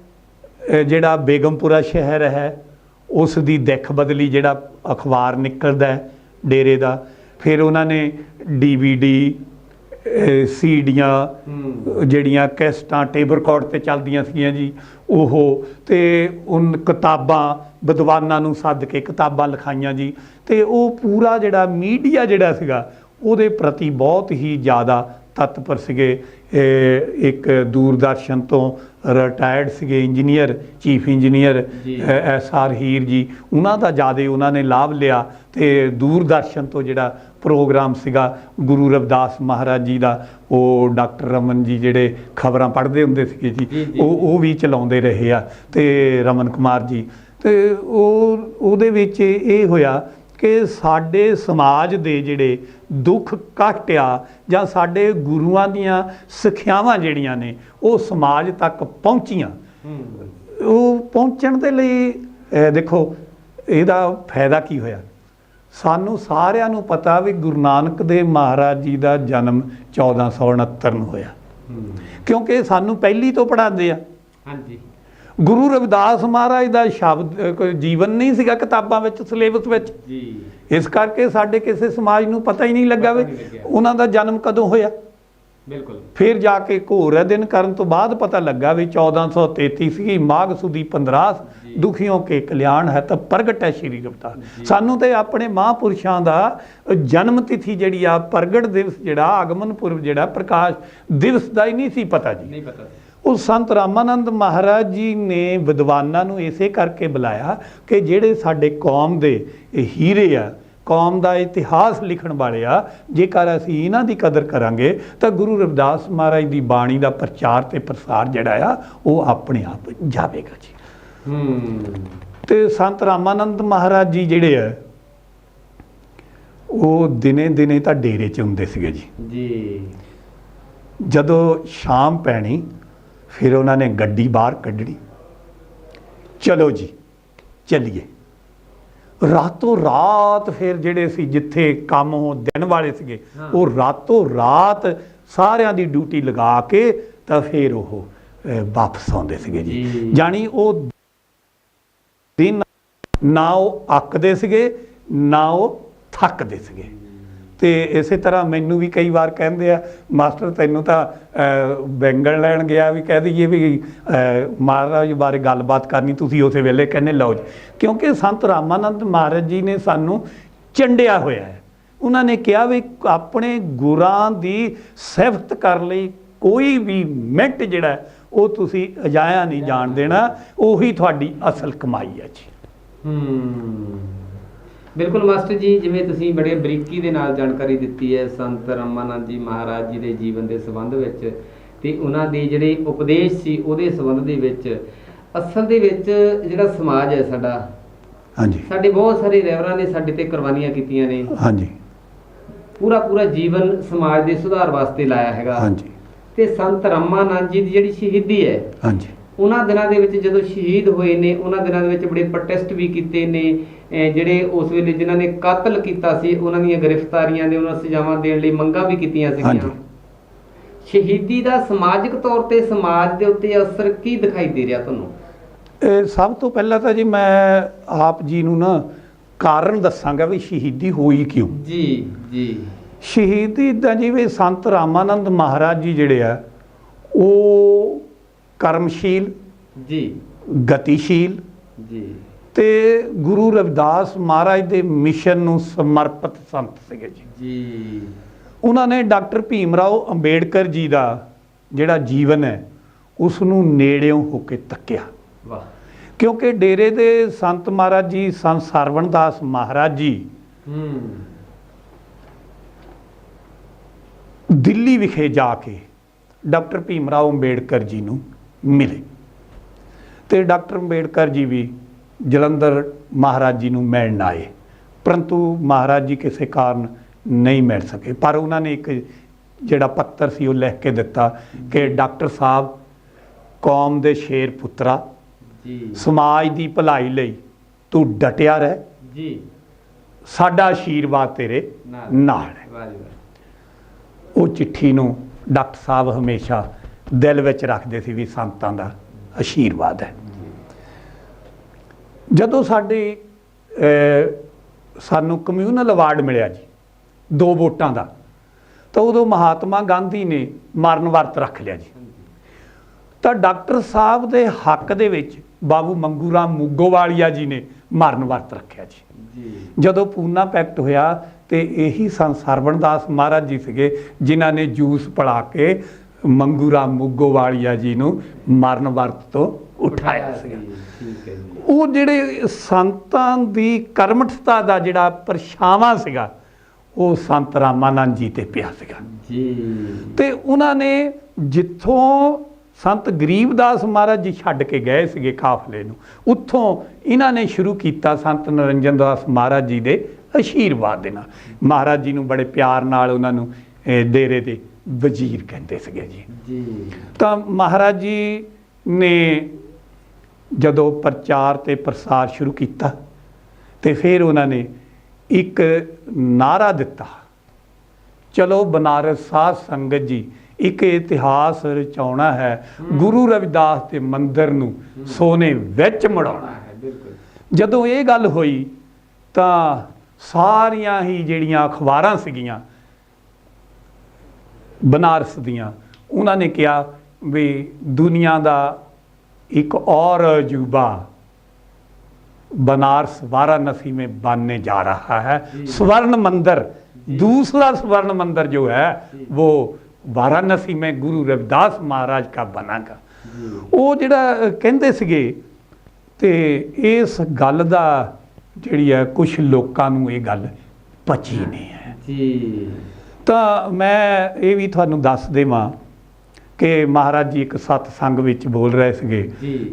ਜਿਹੜਾ ਬੇਗਮਪੁਰਾ ਸ਼ਹਿਰ ਹੈ ਉਸ ਦੀ ਦਿੱਖ ਬਦਲੀ, ਜਿਹੜਾ ਅਖਬਾਰ ਨਿਕਲਦਾ ਹੈ ਡੇਰੇ ਦਾ। ਫਿਰ ਉਹਨਾਂ ਨੇ DVD, ਸੀਡੀਆਂ, ਜਿਹੜੀਆਂ ਕੈਸਟਾਂ ਟੇਪ ਰਿਕਾਰਡ 'ਤੇ ਚੱਲਦੀਆਂ ਸੀਗੀਆਂ ਜੀ, ਉਹ ਤੇ ਉਨ ਕਿਤਾਬਾਂ, ਵਿਦਵਾਨਾਂ ਨੂੰ ਸੱਦ ਕੇ ਕਿਤਾਬਾਂ ਲਿਖਾਈਆਂ ਜੀ। ਤੇ ਉਹ ਪੂਰਾ ਜਿਹੜਾ ਮੀਡੀਆ ਜਿਹੜਾ ਸੀਗਾ ਉਹਦੇ ਪ੍ਰਤੀ ਬਹੁਤ ਹੀ ਜ਼ਿਆਦਾ ਤਤਪਰ ਸੀਗੇ। ਇੱਕ ਦੂਰਦਰਸ਼ਨ ਤੋਂ ਰਿਟਾਇਰਡ ਸੀਗੇ engineer, chief engineer SR Heer ਜੀ, ਉਹਨਾਂ ਦਾ ਜ਼ਿਆਦਾ ਉਹਨਾਂ ਨੇ ਲਾਭ ਲਿਆ। ਤੇ ਦੂਰਦਰਸ਼ਨ ਤੋਂ ਜਿਹੜਾ ਪ੍ਰੋਗਰਾਮ ਸੀਗਾ ਗੁਰੂ ਰਵਿਦਾਸ ਮਹਾਰਾਜ ਜੀ ਦਾ, ਉਹ ਡਾਕਟਰ ਰਮਨ ਜੀ ਜਿਹੜੇ ਖਬਰਾਂ ਪੜ੍ਹਦੇ ਹੁੰਦੇ ਸੀਗੇ ਜੀ, ਉਹ ਵੀ ਚਲਾਉਂਦੇ ਰਹੇ ਆ, ਤੇ ਰਮਨ ਕੁਮਾਰ ਜੀ। ਤੇ ਉਹਦੇ ਵਿੱਚ ਇਹ ਹੋਇਆ ਕਿ ਸਾਡੇ ਸਮਾਜ ਦੇ ਜਿਹੜੇ ਦੁੱਖ ਕਸ਼ਟ ਆ ਜਾਂ ਸਾਡੇ ਗੁਰੂਆਂ ਦੀਆਂ ਸਿੱਖਿਆਵਾਂ ਜਿਹੜੀਆਂ ਨੇ ਉਹ ਸਮਾਜ ਤੱਕ ਪਹੁੰਚੀਆਂ। ਉਹ ਪਹੁੰਚਣ ਦੇ ਲਈ ਦੇਖੋ ਇਹਦਾ ਫਾਇਦਾ ਕੀ ਹੋਇਆ। ਸਾਨੂੰ ਸਾਰਿਆਂ ਨੂੰ ਪਤਾ ਵੀ ਗੁਰੂ ਨਾਨਕ ਦੇਵ ਮਹਾਰਾਜ ਜੀ ਦਾ ਜਨਮ 1469 ਨੂੰ ਹੋਇਆ, ਕਿਉਂਕਿ ਸਾਨੂੰ ਪਹਿਲੀ ਤੋਂ ਪੜ੍ਹਾਉਂਦੇ ਆ। ਹਾਂਜੀ। ਗੁਰੂ ਰਵਿਦਾਸ ਮਹਾਰਾਜ ਦਾ ਸ਼ਬਦ ਜੀਵਨ ਨਹੀਂ ਸੀਗਾ ਕਿਤਾਬਾਂ ਵਿੱਚ, ਸਿਲੇਬਸ ਵਿੱਚ ਜੀ। ਇਸ ਕਰਕੇ ਸਾਡੇ ਕਿਸੇ ਸਮਾਜ ਨੂੰ ਪਤਾ ਹੀ ਨਹੀਂ ਲੱਗਾ ਵੀ ਉਹਨਾਂ ਦਾ ਜਨਮ ਕਦੋਂ ਹੋਇਆ। ਬਿਲਕੁਲ। ਫਿਰ ਜਾ ਕੇ ਘੋਰ ਦਿਨ ਕਰਨ ਤੋਂ ਬਾਅਦ ਪਤਾ ਲੱਗਾ ਵੀ 1433 ਸੀ ਮਾਘ ਸੁਦੀ 15 ਦੁਖੀਆਂ ਕੇ ਕਲਿਆਣ ਹੈ ਤਾਂ ਪ੍ਰਗਟ ਹੈ ਸ਼੍ਰੀ ਰਵਿਦਾਸ। ਸਾਨੂੰ ਤੇ ਆਪਣੇ ਮਹਾਂਪੁਰਸ਼ਾਂ ਦਾ ਜਨਮ ਤਿਥੀ ਜਿਹੜੀ ਆ, ਪ੍ਰਗਟ ਦਿਵਸ ਜਿਹੜਾ, ਆਗਮਨ ਪੁਰਬ ਜਿਹੜਾ, ਪ੍ਰਕਾਸ਼ ਦਿਵਸ ਦਾ ਹੀ ਨਹੀਂ ਸੀ ਪਤਾ ਜੀ। ਨਹੀਂ ਪਤਾ। ਉਹ ਸੰਤ ਰਾਮਾਨੰਦ ਮਹਾਰਾਜ ਜੀ ਨੇ ਵਿਦਵਾਨਾਂ ਨੂੰ ਇਸੇ ਕਰਕੇ ਬੁਲਾਇਆ ਕਿ ਜਿਹੜੇ ਸਾਡੇ ਕੌਮ ਦੇ ਹੀਰੇ ਆ, ਕੌਮ ਦਾ ਇਤਿਹਾਸ ਲਿਖਣ ਵਾਲੇ ਆ, ਜੇਕਰ ਅਸੀਂ ਇਹਨਾਂ ਦੀ ਕਦਰ ਕਰਾਂਗੇ ਤਾਂ ਗੁਰੂ ਰਵਿਦਾਸ ਮਹਾਰਾਜ ਦੀ ਬਾਣੀ ਦਾ ਪ੍ਰਚਾਰ ਤੇ ਪ੍ਰਸਾਰ ਜਿਹੜਾ ਆ ਉਹ ਆਪਣੇ ਆਪ ਜਾਵੇਗਾ ਜੀ। ਤੇ ਸੰਤ ਰਾਮਾਨੰਦ ਮਹਾਰਾਜ ਜੀ ਜਿਹੜੇ ਆ ਉਹ ਦਿਨੇ ਦਿਨੇ ਤਾਂ ਡੇਰੇ 'ਚ ਹੁੰਦੇ ਸੀਗੇ ਜੀ। ਜਦੋਂ ਸ਼ਾਮ ਪੈਣੀ ਫਿਰ ਉਹਨਾਂ ਨੇ ਗੱਡੀ ਬਾਹਰ ਕੱਢਣੀ, ਚਲੋ ਜੀ ਚੱਲੀਏ। ਰਾਤੋਂ ਰਾਤ ਫਿਰ ਜਿਹੜੇ ਸੀ ਜਿੱਥੇ ਕੰਮ ਉਹ ਦਿਨ ਵਾਲੇ ਸੀਗੇ ਉਹ ਰਾਤੋਂ ਰਾਤ ਸਾਰਿਆਂ ਦੀ ਡਿਊਟੀ ਲਗਾ ਕੇ ਤਾਂ ਫਿਰ ਉਹ ਵਾਪਸ ਆਉਂਦੇ ਸੀਗੇ ਜੀ। ਜਾਣੀ ਉਹ ਦਿਨ ਨਾ ਉਹ ਅੱਕਦੇ ਸੀਗੇ ਨਾ ਉਹ ਥੱਕਦੇ ਸੀਗੇ। ਤੇ ਇਸੇ ਤਰ੍ਹਾਂ ਮੈਨੂੰ ਵੀ ਕਈ ਵਾਰ ਕਹਿੰਦੇ ਆ, ਮਾਸਟਰ ਤੈਨੂੰ ਤਾਂ ਬੈਂਗਣ ਲੈਣ ਗਿਆ ਵੀ ਕਹਿ ਦਈਏ ਵੀ ਮਹਾਰਾਜ ਬਾਰੇ ਗੱਲਬਾਤ ਕਰਨੀ, ਤੁਸੀਂ ਉਸੇ ਵੇਲੇ ਕਹਿੰਦੇ ਲਓ ਜੀ। ਕਿਉਂਕਿ ਸੰਤ ਰਾਮਾਨੰਦ ਮਹਾਰਾਜ ਜੀ ਨੇ ਸਾਨੂੰ ਚੰਡਿਆ ਹੋਇਆ ਹੈ। ਉਹਨਾਂ ਨੇ ਕਿਹਾ ਵੀ ਆਪਣੇ ਗੁਰਾਂ ਦੀ ਸਿਫਤ ਕਰਨ ਲਈ ਕੋਈ ਵੀ ਮਿੰਟ ਜਿਹੜਾ ਉਹ ਤੁਸੀਂ ਅਜਾਇਆ ਨਹੀਂ ਜਾਣ ਦੇਣਾ, ਉਹੀ ਤੁਹਾਡੀ ਅਸਲ ਕਮਾਈ ਹੈ ਜੀ। ਬਿਲਕੁਲ ਮਾਸਟਰ ਜੀ, ਜਿਵੇਂ ਤੁਸੀਂ ਬੜੇ ਬਰੀਕੀ ਦੇ ਨਾਲ ਜਾਣਕਾਰੀ ਦਿੱਤੀ ਹੈ ਸੰਤ ਰਾਮਾਨੰਦ ਜੀ ਮਹਾਰਾਜ ਜੀ ਦੇ ਜੀਵਨ ਦੇ ਸੰਬੰਧ ਵਿੱਚ ਤੇ ਉਹਨਾਂ ਦੀ ਜਿਹੜੇ ਉਪਦੇਸ਼ ਸੀ ਉਹਦੇ ਸੰਬੰਧ ਦੇ ਵਿੱਚ, ਅਸਲ ਦੇ ਵਿੱਚ ਜਿਹੜਾ ਸਮਾਜ ਹੈ ਸਾਡਾ, ਹਾਂਜੀ, ਸਾਡੇ ਬਹੁਤ ਸਾਰੇ ਰਹਿਬਰਾਂ ਨੇ ਸਾਡੇ ਤੇ ਕੁਰਬਾਨੀਆਂ ਕੀਤੀਆਂ ਨੇ, ਹਾਂਜੀ, ਪੂਰਾ ਜੀਵਨ ਸਮਾਜ ਦੇ ਸੁਧਾਰ ਵਾਸਤੇ ਲਾਇਆ ਹੈਗਾ, ਹਾਂਜੀ। ਤੇ ਸੰਤ ਰਾਮਾਨੰਦ ਜੀ ਦੀ ਜਿਹੜੀ ਸ਼ਹੀਦੀ ਹੈ, ਹਾਂਜੀ, ਉਹਨਾਂ ਦਿਨਾਂ ਦੇ ਵਿੱਚ ਜਦੋਂ ਸ਼ਹੀਦ ਹੋਏ ਨੇ, ਉਹਨਾਂ ਦਿਨਾਂ ਦੇ ਵਿੱਚ ਬੜੇ ਪ੍ਰੋਟੈਸਟ ਵੀ ਕੀਤੇ ਨੇ। ਜਿਹੜੇ ਉਸ ਵੇਲੇ ਜਿਨ੍ਹਾਂ ਨੇ ਕਤਲ ਕੀਤਾ ਸੀ ਉਹਨਾਂ ਦੀਆਂ ਗ੍ਰਿਫਤਾਰੀਆਂ ਦੇ, ਉਹਨਾਂ ਸਜ਼ਾਵਾਂ ਦੇਣ ਲਈ ਮੰਗਾਂ ਵੀ ਕੀਤੀਆਂ ਸੀਗੀਆਂ। ਸ਼ਹੀਦੀ ਦਾ ਸਮਾਜਿਕ ਤੌਰ ਤੇ ਸਮਾਜ ਦੇ ਉੱਤੇ ਅਸਰ ਕੀ ਦਿਖਾਈ ਦੇ ਰਿਹਾ ਤੁਹਾਨੂੰ? ਸਭ ਤੋਂ ਪਹਿਲਾਂ ਤਾਂ ਜੀ ਮੈਂ ਆਪ ਜੀ ਨੂੰ ਨਾ ਕਾਰਨ ਦੱਸਾਂਗਾ ਵੀ ਸ਼ਹੀਦੀ ਹੋਈ ਕਿਉਂ। ਜੀ। ਸ਼ਹੀਦੀ ਦਾ ਜਿਵੇਂ ਸੰਤ ਰਾਮਾਨੰਦ ਮਹਾਰਾਜ ਜੀ ਜਿਹੜੇ ਆ ਉਹ ਕਰਮਸ਼ੀਲ ਜੀ, ਗਤੀਸ਼ੀਲ ਜੀ ਤੇ ਗੁਰੂ ਰਵਿਦਾਸ ਮਹਾਰਾਜ ਦੇ ਮਿਸ਼ਨ ਨੂੰ ਸਮਰਪਿਤ ਸੰਤ ਸੀਗੇ ਜੀ। ਉਹਨਾਂ ਨੇ ਡਾਕਟਰ ਭੀਮ ਰਾਓ ਅੰਬੇਡਕਰ ਜੀ ਦਾ ਜਿਹੜਾ ਜੀਵਨ ਹੈ ਉਸ ਨੂੰ ਨੇੜਿਓਂ ਹੋ ਕੇ ਤੱਕਿਆ। ਵਾਹ। ਕਿਉਂਕਿ ਡੇਰੇ ਦੇ ਸੰਤ ਮਹਾਰਾਜ ਜੀ, ਸੰਤ ਸਰਵਣ ਦਾਸ ਮਹਾਰਾਜ ਜੀ ਦਿੱਲੀ ਵਿਖੇ ਜਾ ਕੇ ਡਾਕਟਰ ਭੀਮ ਰਾਓ ਅੰਬੇਡਕਰ ਜੀ ਨੂੰ ਮਿਲੇ ਤੇ ਡਾਕਟਰ ਅੰਬੇਡਕਰ ਜੀ ਵੀ ਜਲੰਧਰ ਮਹਾਰਾਜ ਜੀ ਨੂੰ ਮਿਲਣ ਆਏ, ਪਰੰਤੂ ਮਹਾਰਾਜ ਜੀ ਕਿਸੇ ਕਾਰਨ ਨਹੀਂ ਮਿਲ ਸਕੇ। ਪਰ ਉਹਨਾਂ ਨੇ ਇੱਕ ਜਿਹੜਾ ਪੱਤਰ ਸੀ ਉਹ ਲਿਖ ਕੇ ਦਿੱਤਾ ਕਿ ਡਾਕਟਰ ਸਾਹਿਬ, ਕੌਮ ਦੇ ਸ਼ੇਰ ਪੁੱਤਰਾ, ਸਮਾਜ ਦੀ ਭਲਾਈ ਲਈ ਤੂੰ ਡਟਿਆ ਰਹਿ ਜੀ, ਸਾਡਾ ਆਸ਼ੀਰਵਾਦ ਤੇਰੇ ਨਾਲ ਹੈ। ਉਹ ਚਿੱਠੀ ਨੂੰ ਡਾਕਟਰ ਸਾਹਿਬ ਹਮੇਸ਼ਾ ਦਿਲ ਵਿੱਚ ਰੱਖਦੇ ਸੀ ਵੀ ਸੰਤਾਂ ਦਾ ਆਸ਼ੀਰਵਾਦ ਹੈ। ਜਦੋਂ ਸਾਨੂੰ ਕਮਿਊਨਲ ਅਵਾਰਡ ਮਿਲਿਆ ਜੀ 2 ਵੋਟਾਂ ਦਾ, ਤਾਂ ਉਦੋਂ ਮਹਾਤਮਾ ਗਾਂਧੀ ਨੇ ਮਰਨ ਵਰਤ ਰੱਖ ਲਿਆ ਜੀ। ਤਾਂ ਡਾਕਟਰ ਸਾਹਿਬ ਦੇ ਹੱਕ ਦੇ ਵਿੱਚ ਬਾਬੂ ਮੰਗੂ ਰਾਮ ਮੂਗੋਵਾਲੀਆ ਜੀ ਨੇ ਮਰਨ ਵਰਤ ਰੱਖਿਆ ਜੀ। ਜਦੋਂ ਪੂਨਾ ਪੈਕਟ ਹੋਇਆ ਤੇ ਇਹੀ ਸੰਤ ਸਰਵਣ ਦਾਸ ਮਹਾਰਾਜ ਜੀ ਸੀਗੇ ਜਿਨ੍ਹਾਂ ਨੇ ਜੂਸ ਪਿਲਾ ਕੇ ਮੰਗੂ ਰਾਮ ਮੂਗੋਵਾਲੀਆ ਜੀ ਨੂੰ ਮਰਨ ਵਰਤ ਤੋਂ ਉਠਾਇਆ ਸੀਗਾ। ਉਹ ਜਿਹੜੇ ਸੰਤਾਂ ਦੀ ਕਰਮਠਤਾ ਦਾ ਜਿਹੜਾ ਪਰਛਾਵਾਂ ਸੀਗਾ ਉਹ ਸੰਤ ਰਾਮਾਨੰਦ ਜੀ ਤੇ ਪਿਆ ਸੀਗਾ ਤੇ ਉਹਨਾਂ ਨੇ ਜਿੱਥੋਂ ਸੰਤ ਗਰੀਬਦਾਸ ਮਹਾਰਾਜ ਜੀ ਛੱਡ ਕੇ ਗਏ ਸੀਗੇ ਕਾਫਲੇ ਨੂੰ, ਉੱਥੋਂ ਇਹਨਾਂ ਨੇ ਸ਼ੁਰੂ ਕੀਤਾ ਸੰਤ ਨਰਿੰਜਨ ਦਾਸ ਮਹਾਰਾਜ ਜੀ ਦੇ ਆਸ਼ੀਰਵਾਦ ਦੇ ਨਾਲ। ਮਹਾਰਾਜ ਜੀ ਨੂੰ ਬੜੇ ਪਿਆਰ ਨਾਲ ਉਹਨਾਂ ਨੂੰ ਡੇਰੇ ਦੇ ਵਜ਼ੀਰ ਕਹਿੰਦੇ ਸੀਗੇ ਜੀ। ਤਾਂ ਮਹਾਰਾਜ ਜੀ ਨੇ ਜਦੋਂ ਪ੍ਰਚਾਰ ਤੇ ਪ੍ਰਸਾਰ ਸ਼ੁਰੂ ਕੀਤਾ ਤੇ ਫਿਰ ਉਹਨਾਂ ਨੇ ਇੱਕ ਨਾਰਾ ਦਿੱਤਾ, ਚਲੋ ਬਨਾਰਸ ਸਾਧ ਸੰਗਤ ਜੀ, ਇੱਕ ਇਤਿਹਾਸ ਰਚਾਉਣਾ ਹੈ, ਗੁਰੂ ਰਵਿਦਾਸ ਦੇ ਮੰਦਿਰ ਨੂੰ ਸੋਨੇ ਵਿੱਚ ਮੜਾਉਣਾ ਹੈ। ਜਦੋਂ ਇਹ ਗੱਲ ਹੋਈ ਤਾਂ ਸਾਰੀਆਂ ਹੀ ਜਿਹੜੀਆਂ ਅਖਬਾਰਾਂ ਸੀਗੀਆਂ बनारस दियाँ, उन्होंने कहा भी दुनिया का एक और अजूबा बनारस वाराणसी में बनने जा रहा है। स्वर्ण मंदिर, दूसरा स्वर्ण मंदिर जो है वो वाराणसी में गुरु रविदास महाराज का बनागा। वो जिहड़ा कहंदे सीगे ते इस गल दा जिहड़ी है कुछ लोकां नूं ये गल पची नहीं है जी। तो मैं ये भी तुहानूं दस देवां कि महाराज जी एक सत्संग विच बोल रहे सीगे,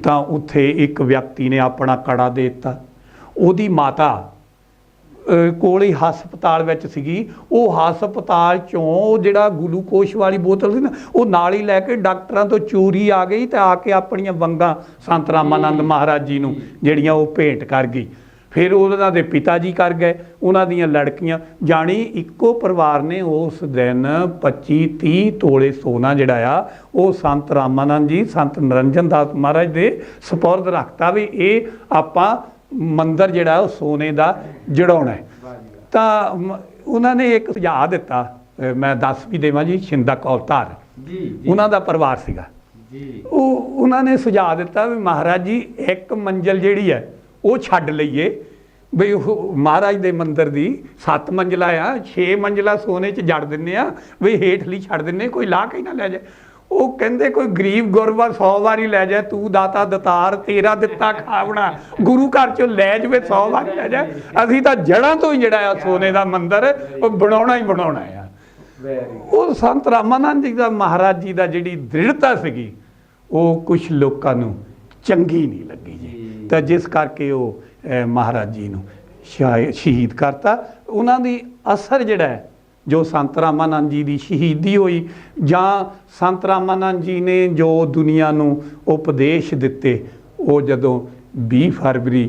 तो उत्थे एक व्यक्ति ने अपना कड़ा दे दिता, उहदी माता कोल ही हस्पताल विच सीगी, वो हस्पताल चों जिहड़ा ग्लूकोश वाली बोतल सी ना वो नाल ही लैके डॉक्टरां तो चोरी आ गई ते आके अपनियां वंगां संत रामानंद महाराज जी नूं जिहड़ियां वो भेंट कर गई। फिर उन्हां दे पिता जी कर गए, उन्हां दियां लड़कियां, जानी इक्को परिवार ने उस दिन 25-30 तोले सोना जिहड़ा आ वो संत रामानंद जी संत निरंजन दास महाराज दे सपुरद रखता भी ये आपां मंदिर जिहड़ा सोने का जड़ाउणा है। तो उन्होंने एक सुझाव दिता, मैं दस भी देवां जी, शिंदा कौलधार उन्हां दा परिवार सीगा, उन्होंने सुझाव दिता भी महाराज जी एक मंजिल जिहड़ी है वो छड्ड लईए बई महाराज दे मंदिर दी 7 मंजिला आ, 6 मंजिला सोने च जड़ दिन्ने आ, बई हेठली छड्ड दिन्ने, कोई ला के ना लै जाए। वो कहंदे कोई गरीब गुरबा 100 वारी लै जाए, तू दाता दतार तेरा दिता खावना, गुरु घर चों लै जावे 100 वारी लै जाए, असीं तां जड़ां तो ही जिहड़ा सोने दा मंदिर वो बनाउणा ही बनाउणा आ। वो संत रामानंद जी दा महाराज जी दा जिहड़ी दृढ़ता सीगी वो कुछ लोकां नूं चंगी नहीं लगी जी। तो जिस करके वो महाराज जी नूं शहीद करता। उन्हां दी असर जिहड़ा है जो संत रामानंद जी की शहीदी हुई जां संत रामानंद जी ने जो दुनिया नूं उपदेश दिते, वो जदों 20 फरवरी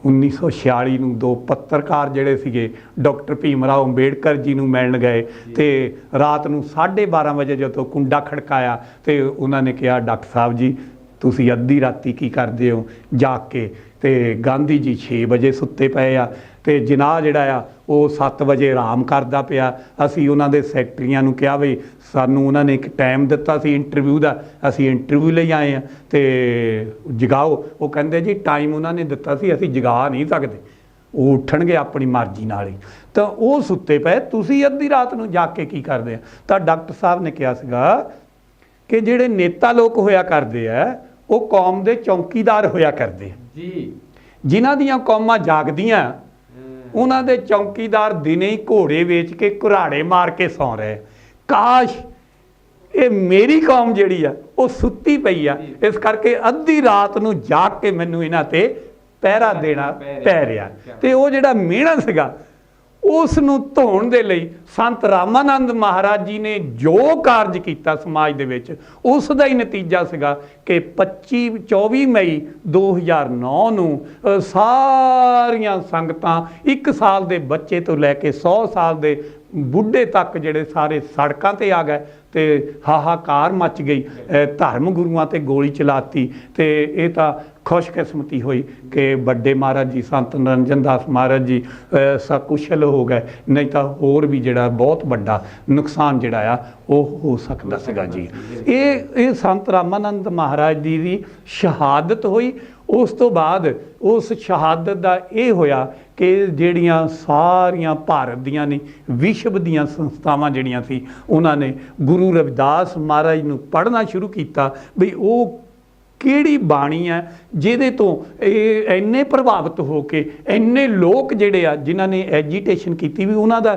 1946 नूं 2 पत्रकार जिहड़े सीगे डॉक्टर भीम राव अंबेडकर जी नूं मिलण गए ते रात नूं 12:30 बजे जदों कुंडा खड़काया ते उन्होंने कहा डॉक्टर साहब जी तुसी अद्धी राती की करदे हो जाग के, ते गांधी जी 6 बजे सुत्ते पे आ ते जिनाह जिहड़ा आ वो 7 बजे आराम करदा पिया। असी उन्हां दे सैकटरीआं नूं कहा भी सानूं उन्हां ने एक टाइम दिता सी इंटरव्यू दा, असी इंटरव्यू लई आए हैं ते जगाओ। वो कहंदे जी टाइम उन्हां ने दिता सी असी जगा नहीं सकदे, वो उठणगे अपनी मर्जी नाल ही, तो वो सुत्ते पे तुसी अद्धी रात नूं जाग के की करदे आ। तां डॉक्टर साहब ने कहा सीगा कि जिहड़े नेता लोक होया करदे आ वो कौम दे चौकीदार होया करदे जी, जिन्हां दियां कौमां जागदियां उन्हां दे चौकीदार दिने ही घोड़े वेच के घुराड़े मार के सौ रहे। काश ये मेरी कौम जिहड़ी आ वो सुत्ती पई आ, इस करके अद्धी रात नूं जाग के मैनूं इन्हां ते पहरा देना पै रिहा। ते वो जिहड़ा मिहणा सीगा उस नूं धोण दे लई संत रामानंद महाराज जी ने जो कारज किया समाज दे विच उस दा ही नतीजा सीगा कि 24 मई 2009 नूं सारियां संगतां 1 साल दे बच्चे तो लैके 100 साल दे बुढ़े तक जिहड़े सारे सड़कां ते आ गए ते हाहाकार मच गई, धर्म गुरुआं ते गोली चलाती। ते ये तां खुशकिस्मती हुई कि बड़े महाराज जी संत निरंजन दास महाराज जी सकुशल हो गए, नहीं तो होर भी जिहड़ा बहुत बड़ा नुकसान जिहड़ा आ वो हो सकदा सीगा जी। ये संत रामानंद महाराज जी की शहादत हुई। उस तो बाद उस शहादत का ये होया कि जिहड़ियां सारियां भारत दियां नहीं विश्व दियां संस्थावां जिहड़ियां सी उन्होंने गुरु रविदास महाराज नूं पढ़ना शुरू किया भी वो किहड़ी बाणी है जिहदे तो इन्ने प्रभावित हो के इन्ने लोग जिहड़े आ जिन्हां ने एजीटेशन की भी उन्हां दा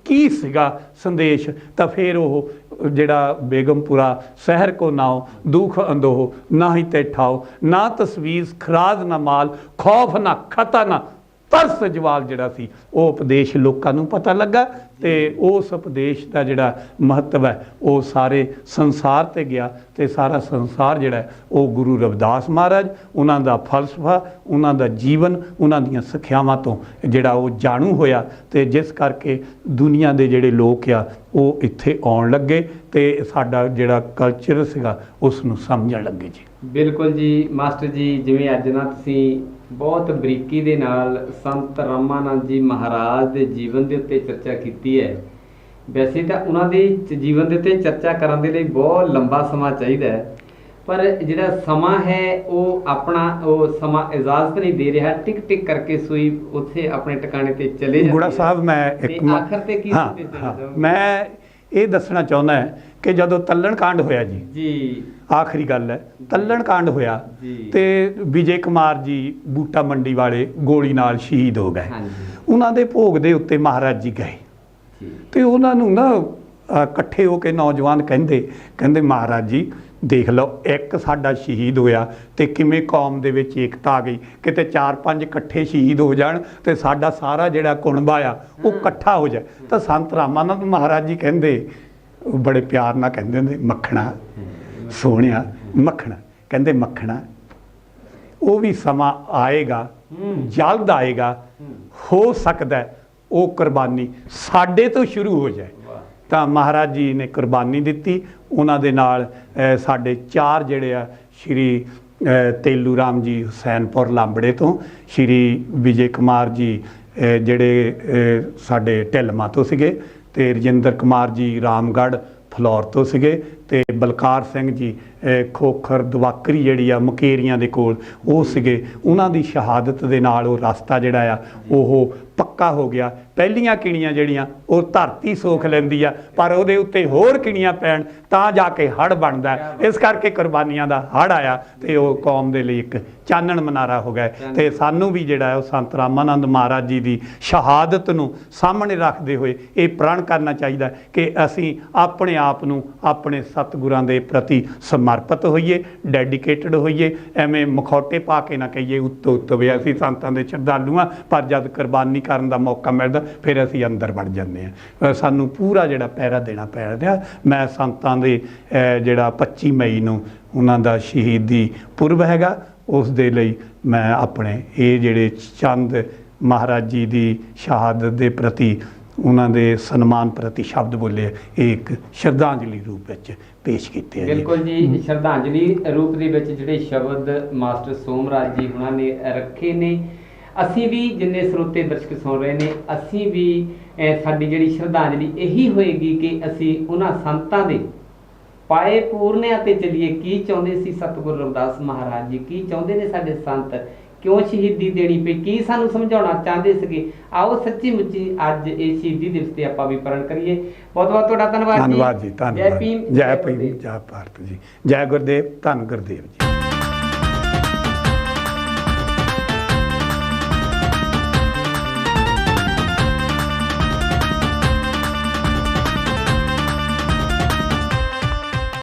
की सीगा संदेश। तो फिर वो जिहड़ा बेगमपुरा शहर को नाओ दुख अंदोह ना ही ते ठाओ ना तस्वीर खराज ना माल खौफ ना खता ना तरस जवाल जिहड़ा सी वो उपदेश लोकां नूं पता लगा ते उस उपदेश का जिहड़ा महत्व है वो सारे संसार ते गया ते सारा संसार जिहड़ा वो गुरु रविदास महाराज उन्हां दा फलसफा उन्हां दा जीवन उन्हां दियां सिक्ख्यावां तो जिहड़ा वो जाणू होया ते जिस करके दुनिया दे जिहड़े लोक आ वो इत्थे आउण लगे ते साडा जिहड़ा कल्चर सीगा उस नूं समझण लगे जी। बिल्कुल जी मास्टर जी, जिवें अज ना तुसीं बहुत बरीकी दे नाल संत रामानंद जी महाराज दे जीवन दे उत्ते चर्चा कीती है ਵੈਸੇ ਤਾਂ ਉਹਨਾਂ ਦੇ ਜੀਵਨ ਦੇ ਉੱਤੇ ਚਰਚਾ ਕਰਨ ਦੇ ਲਈ ਬਹੁਤ ਲੰਬਾ ਸਮਾਂ ਚਾਹੀਦਾ ਹੈ, ਪਰ ਜਿਹੜਾ ਸਮਾਂ ਹੈ ਉਹ ਆਪਣਾ ਉਹ ਸਮਾਂ ਇਜਾਜ਼ਤ ਨਹੀਂ ਦੇ ਰਿਹਾ। ਟਿਕ ਟਿਕ ਕਰਕੇ ਸੂਈ ਉੱਥੇ ਆਪਣੇ ਟਿਕਾਣੇ ਤੇ ਚਲੇ ਜਾਂਦੀ ਗੁੜਾ ਹੈ। ਸਾਹਿਬ ਮੈਂ ਤੇ ਇੱਕ ਆਖਰ ਤੇ ਕੀ ਹਾਂ, ਸੰਦੇਸ਼ ਦੇਣਾ ਹਾਂ, ਚਾਹੋਗੇ? ਮੈਂ ਇਹ ਦੱਸਣਾ ਚਾਹੁੰਦਾ ਕਿ ਜਦੋਂ ਤੱਲਣ ਕਾਂਡ ਹੋਇਆ ਜੀ ਆਖਰੀ ਗੱਲ ਹੈ, ਤੱਲਣ ਕਾਂਡ ਹੋਇਆ ਜੀ। ਤੇ ਵਿਜੇ ਕੁਮਾਰ ਜੀ ਬੂਟਾ ਮੰਡੀ ਵਾਲੇ ਗੋਲੀ ਨਾਲ ਸ਼ਹੀਦ ਹੋ ਗਏ। ਹਾਂਜੀ ਉਹਨਾਂ ਦੇ ਭੋਗ ਦੇ ਉੱਤੇ ਮਹਾਰਾਜ ਜੀ ਗਏ ਜੀ ਤੇ ਉਹਨਾਂ ਨੂੰ ਨਾ ਇਕੱਠੇ ਹੋ ਕੇ ਨੌਜਵਾਨ ਕਹਿੰਦੇ ਮਹਾਰਾਜ ਜੀ ਦੇਖ ਲਓ, ਇੱਕ ਸਾਡਾ ਸ਼ਹੀਦ ਹੋਇਆ ਤੇ ਕਿਵੇਂ ਕੌਮ ਦੇ ਵਿੱਚ ਏਕਤਾ ਆ ਗਈ। ਕਿਤੇ 4-5 ਇਕੱਠੇ ਸ਼ਹੀਦ ਹੋ ਜਾਣ ਤੇ ਸਾਡਾ ਸਾਰਾ ਜਿਹੜਾ ਕੁਣਬਾ ਆ ਉਹ ਇਕੱਠਾ ਹੋ ਜਾਏ। ਤਾਂ ਸੰਤ ਰਾਮਾਨੰਦ ਮਹਾਰਾਜ ਜੀ ਕਹਿੰਦੇ, ਬੜੇ ਪਿਆਰ ਨਾਲ ਕਹਿੰਦੇ ਹੁੰਦੇ, ਮੱਖਣਾ ਸੋਹਣਿਆ ਮੱਖਣਾ, ਕਹਿੰਦੇ ਮੱਖਣਾ ਉਹ ਵੀ ਸਮਾਂ ਆਏਗਾ, ਜਲਦ ਆਏਗਾ, ਹੋ ਸਕਦਾ ਉਹ ਕੁਰਬਾਨੀ ਸਾਡੇ ਤੋਂ ਸ਼ੁਰੂ ਹੋ ਜਾਏ। ਤਾਂ ਮਹਾਰਾਜ ਜੀ ਨੇ ਕੁਰਬਾਨੀ ਦਿੱਤੀ। ਉਹਨਾਂ ਦੇ ਨਾਲ ਸਾਡੇ 4 ਜਿਹੜੇ ਆ ਸ਼੍ਰੀ ਤੇਲੂ ਰਾਮ ਜੀ ਹੁਸੈਨਪੁਰ ਲਾਂਬੜੇ ਤੋਂ, ਸ਼੍ਰੀ ਵਿਜੇ ਕੁਮਾਰ ਜੀ ਜਿਹੜੇ ਸਾਡੇ ਢਿਲਮਾ ਤੋਂ ਸੀਗੇ, ਤੇ ਰਜਿੰਦਰ ਕੁਮਾਰ ਜੀ ਰਾਮਗੜ੍ਹ ਫਲੌਰ ਤੋਂ ਸੀਗੇ, ਤੇ ਬਲਕਾਰ ਸਿੰਘ ਜੀ ਖੋਖਰ ਦਵਾਕਰੀ ਜਿਹੜੀ ਆ ਮੁਕੇਰੀਆਂ ਦੇ ਕੋਲ ਉਹ ਸੀਗੇ। ਉਹਨਾਂ ਦੀ ਸ਼ਹਾਦਤ ਦੇ ਨਾਲ ਉਹ ਰਸਤਾ ਜਿਹੜਾ ਆ ਉਹ ਪੱਕਾ ਹੋ ਗਿਆ। ਪਹਿਲੀਆਂ ਕਿਣੀਆਂ ਜਿਹੜੀਆਂ ਉਹ ਧਰਤੀ ਸੋਖ ਲੈਂਦੀ ਆ, ਪਰ ਉਹਦੇ ਉੱਤੇ ਹੋਰ ਕਿਣੀਆਂ ਪੈਣ ਤਾਂ ਜਾ ਕੇ ਹੜ੍ਹ ਬਣਦਾ। ਇਸ ਕਰਕੇ ਕੁਰਬਾਨੀਆਂ ਦਾ ਹੜ੍ਹ ਆਇਆ ਤੇ ਉਹ ਕੌਮ ਦੇ ਲਈ ਇੱਕ ਚਾਨਣ ਮਨਾਰਾ ਹੋ ਗਿਆ। ਤੇ ਸਾਨੂੰ ਵੀ ਜਿਹੜਾ ਉਹ ਸੰਤ ਰਾਮਾਨੰਦ ਮਹਾਰਾਜ ਜੀ ਦੀ ਸ਼ਹਾਦਤ ਨੂੰ ਸਾਹਮਣੇ ਰੱਖਦੇ ਹੋਏ ਇਹ ਪ੍ਰਣ ਕਰਨਾ ਚਾਹੀਦਾ ਕਿ ਅਸੀਂ ਆਪਣੇ ਆਪ ਨੂੰ ਆਪਣੇ ਸਤਿਗੁਰਾਂ ਦੇ ਪ੍ਰਤੀ ਸਮਰਪਿਤ ਹੋਈਏ, ਡੈਡੀਕੇਟਡ ਹੋਈਏ। ਐਵੇਂ ਮਖੌਟੇ ਪਾ ਕੇ ਨਾ ਕਹੀਏ ਉੱਤੋਂ ਵੀ ਅਸੀਂ ਸੰਤਾਂ ਦੇ ਸ਼ਰਧਾਲੂ ਹਾਂ, ਪਰ ਜਦ ਕੁਰਬਾਨੀ ਕਰਨ ਦਾ ਮੌਕਾ ਮਿਲਦਾ ਫਿਰ ਅਸੀਂ ਅੰਦਰ ਵੜ ਜਾਂਦੇ ਹਾਂ। ਸਾਨੂੰ ਪੂਰਾ ਜਿਹੜਾ ਪਹਿਰਾ ਦੇਣਾ ਪੈ ਰਿਹਾ। ਮੈਂ ਸੰਤਾਂ ਦੇ ਜਿਹੜਾ 25 ਮਈ ਨੂੰ ਉਹਨਾਂ ਦਾ ਸ਼ਹੀਦੀ ਪੁਰਬ ਹੈਗਾ, ਉਸ ਦੇ ਲਈ ਮੈਂ ਆਪਣੇ ਇਹ ਜਿਹੜੇ ਚੰਦ ਮਹਾਰਾਜ ਜੀ ਦੀ ਸ਼ਹਾਦਤ ਦੇ ਪ੍ਰਤੀ, ਉਹਨਾਂ ਦੇ ਸਨਮਾਨ ਪ੍ਰਤੀ ਸ਼ਬਦ ਬੋਲੇ, ਇਹ ਇੱਕ ਸ਼ਰਧਾਂਜਲੀ ਰੂਪ ਵਿੱਚ ਪੇਸ਼ ਕੀਤੇ। ਬਿਲਕੁਲ ਜੀ, ਸ਼ਰਧਾਂਜਲੀ ਰੂਪ ਦੇ ਵਿੱਚ ਜਿਹੜੇ ਸ਼ਬਦ ਮਾਸਟਰ ਸੋਮਰਾਜ ਜੀ ਉਹਨਾਂ ਨੇ ਰੱਖੇ ਨੇ, ਅਸੀਂ ਵੀ ਜਿੰਨੇ ਸਰੋਤੇ ਦਰਸ਼ਕ ਸੁਣ ਰਹੇ ਨੇ, ਅਸੀਂ ਵੀ ਸਾਡੀ ਜਿਹੜੀ ਸ਼ਰਧਾਂਜਲੀ ਇਹੀ ਹੋਏਗੀ ਕਿ ਅਸੀਂ ਉਹਨਾਂ ਸੰਤਾਂ ਦੇ ਪਾਏ ਪੂਰਨਿਆਂ ਤੇ ਚੱਲੀਏ। ਕੀ ਚਾਹੁੰਦੇ ਸੀ ਸਤਿਗੁਰੂ ਰਵਿਦਾਸ ਮਹਾਰਾਜ ਜੀ, ਕੀ ਚਾਹੁੰਦੇ ਨੇ ਸਾਡੇ ਸੰਤ, ਕਿਉਂ ਸ਼ਹੀਦੀ ਦੇਣੀ ਪਈ, ਕੀ ਸਾਨੂੰ ਸਮਝਾਉਣਾ ਚਾਹੁੰਦੇ ਸੀਗੇ। ਆਓ ਸੱਚੀ ਮੁੱਚੀ ਅੱਜ ਇਹ ਸ਼ਹੀਦੀ ਦਿਵਸ ਤੇ ਆਪਾਂ ਵੀ ਪ੍ਰਣ ਕਰੀਏ। ਬਹੁਤ ਬਹੁਤ ਤੁਹਾਡਾ ਧੰਨਵਾਦ ਜੀ। ਧੰਨਵਾਦ ਜੀ, ਧੰਨਵਾਦ। ਜੈ ਭੀਮ, ਜੈ ਭੀਮ, ਜੈ ਭਾਰਤ ਜੀ, ਜੈ ਗੁਰਦੇਵ, ਧੰਨ ਗੁਰਦੇਵ ਜੀ।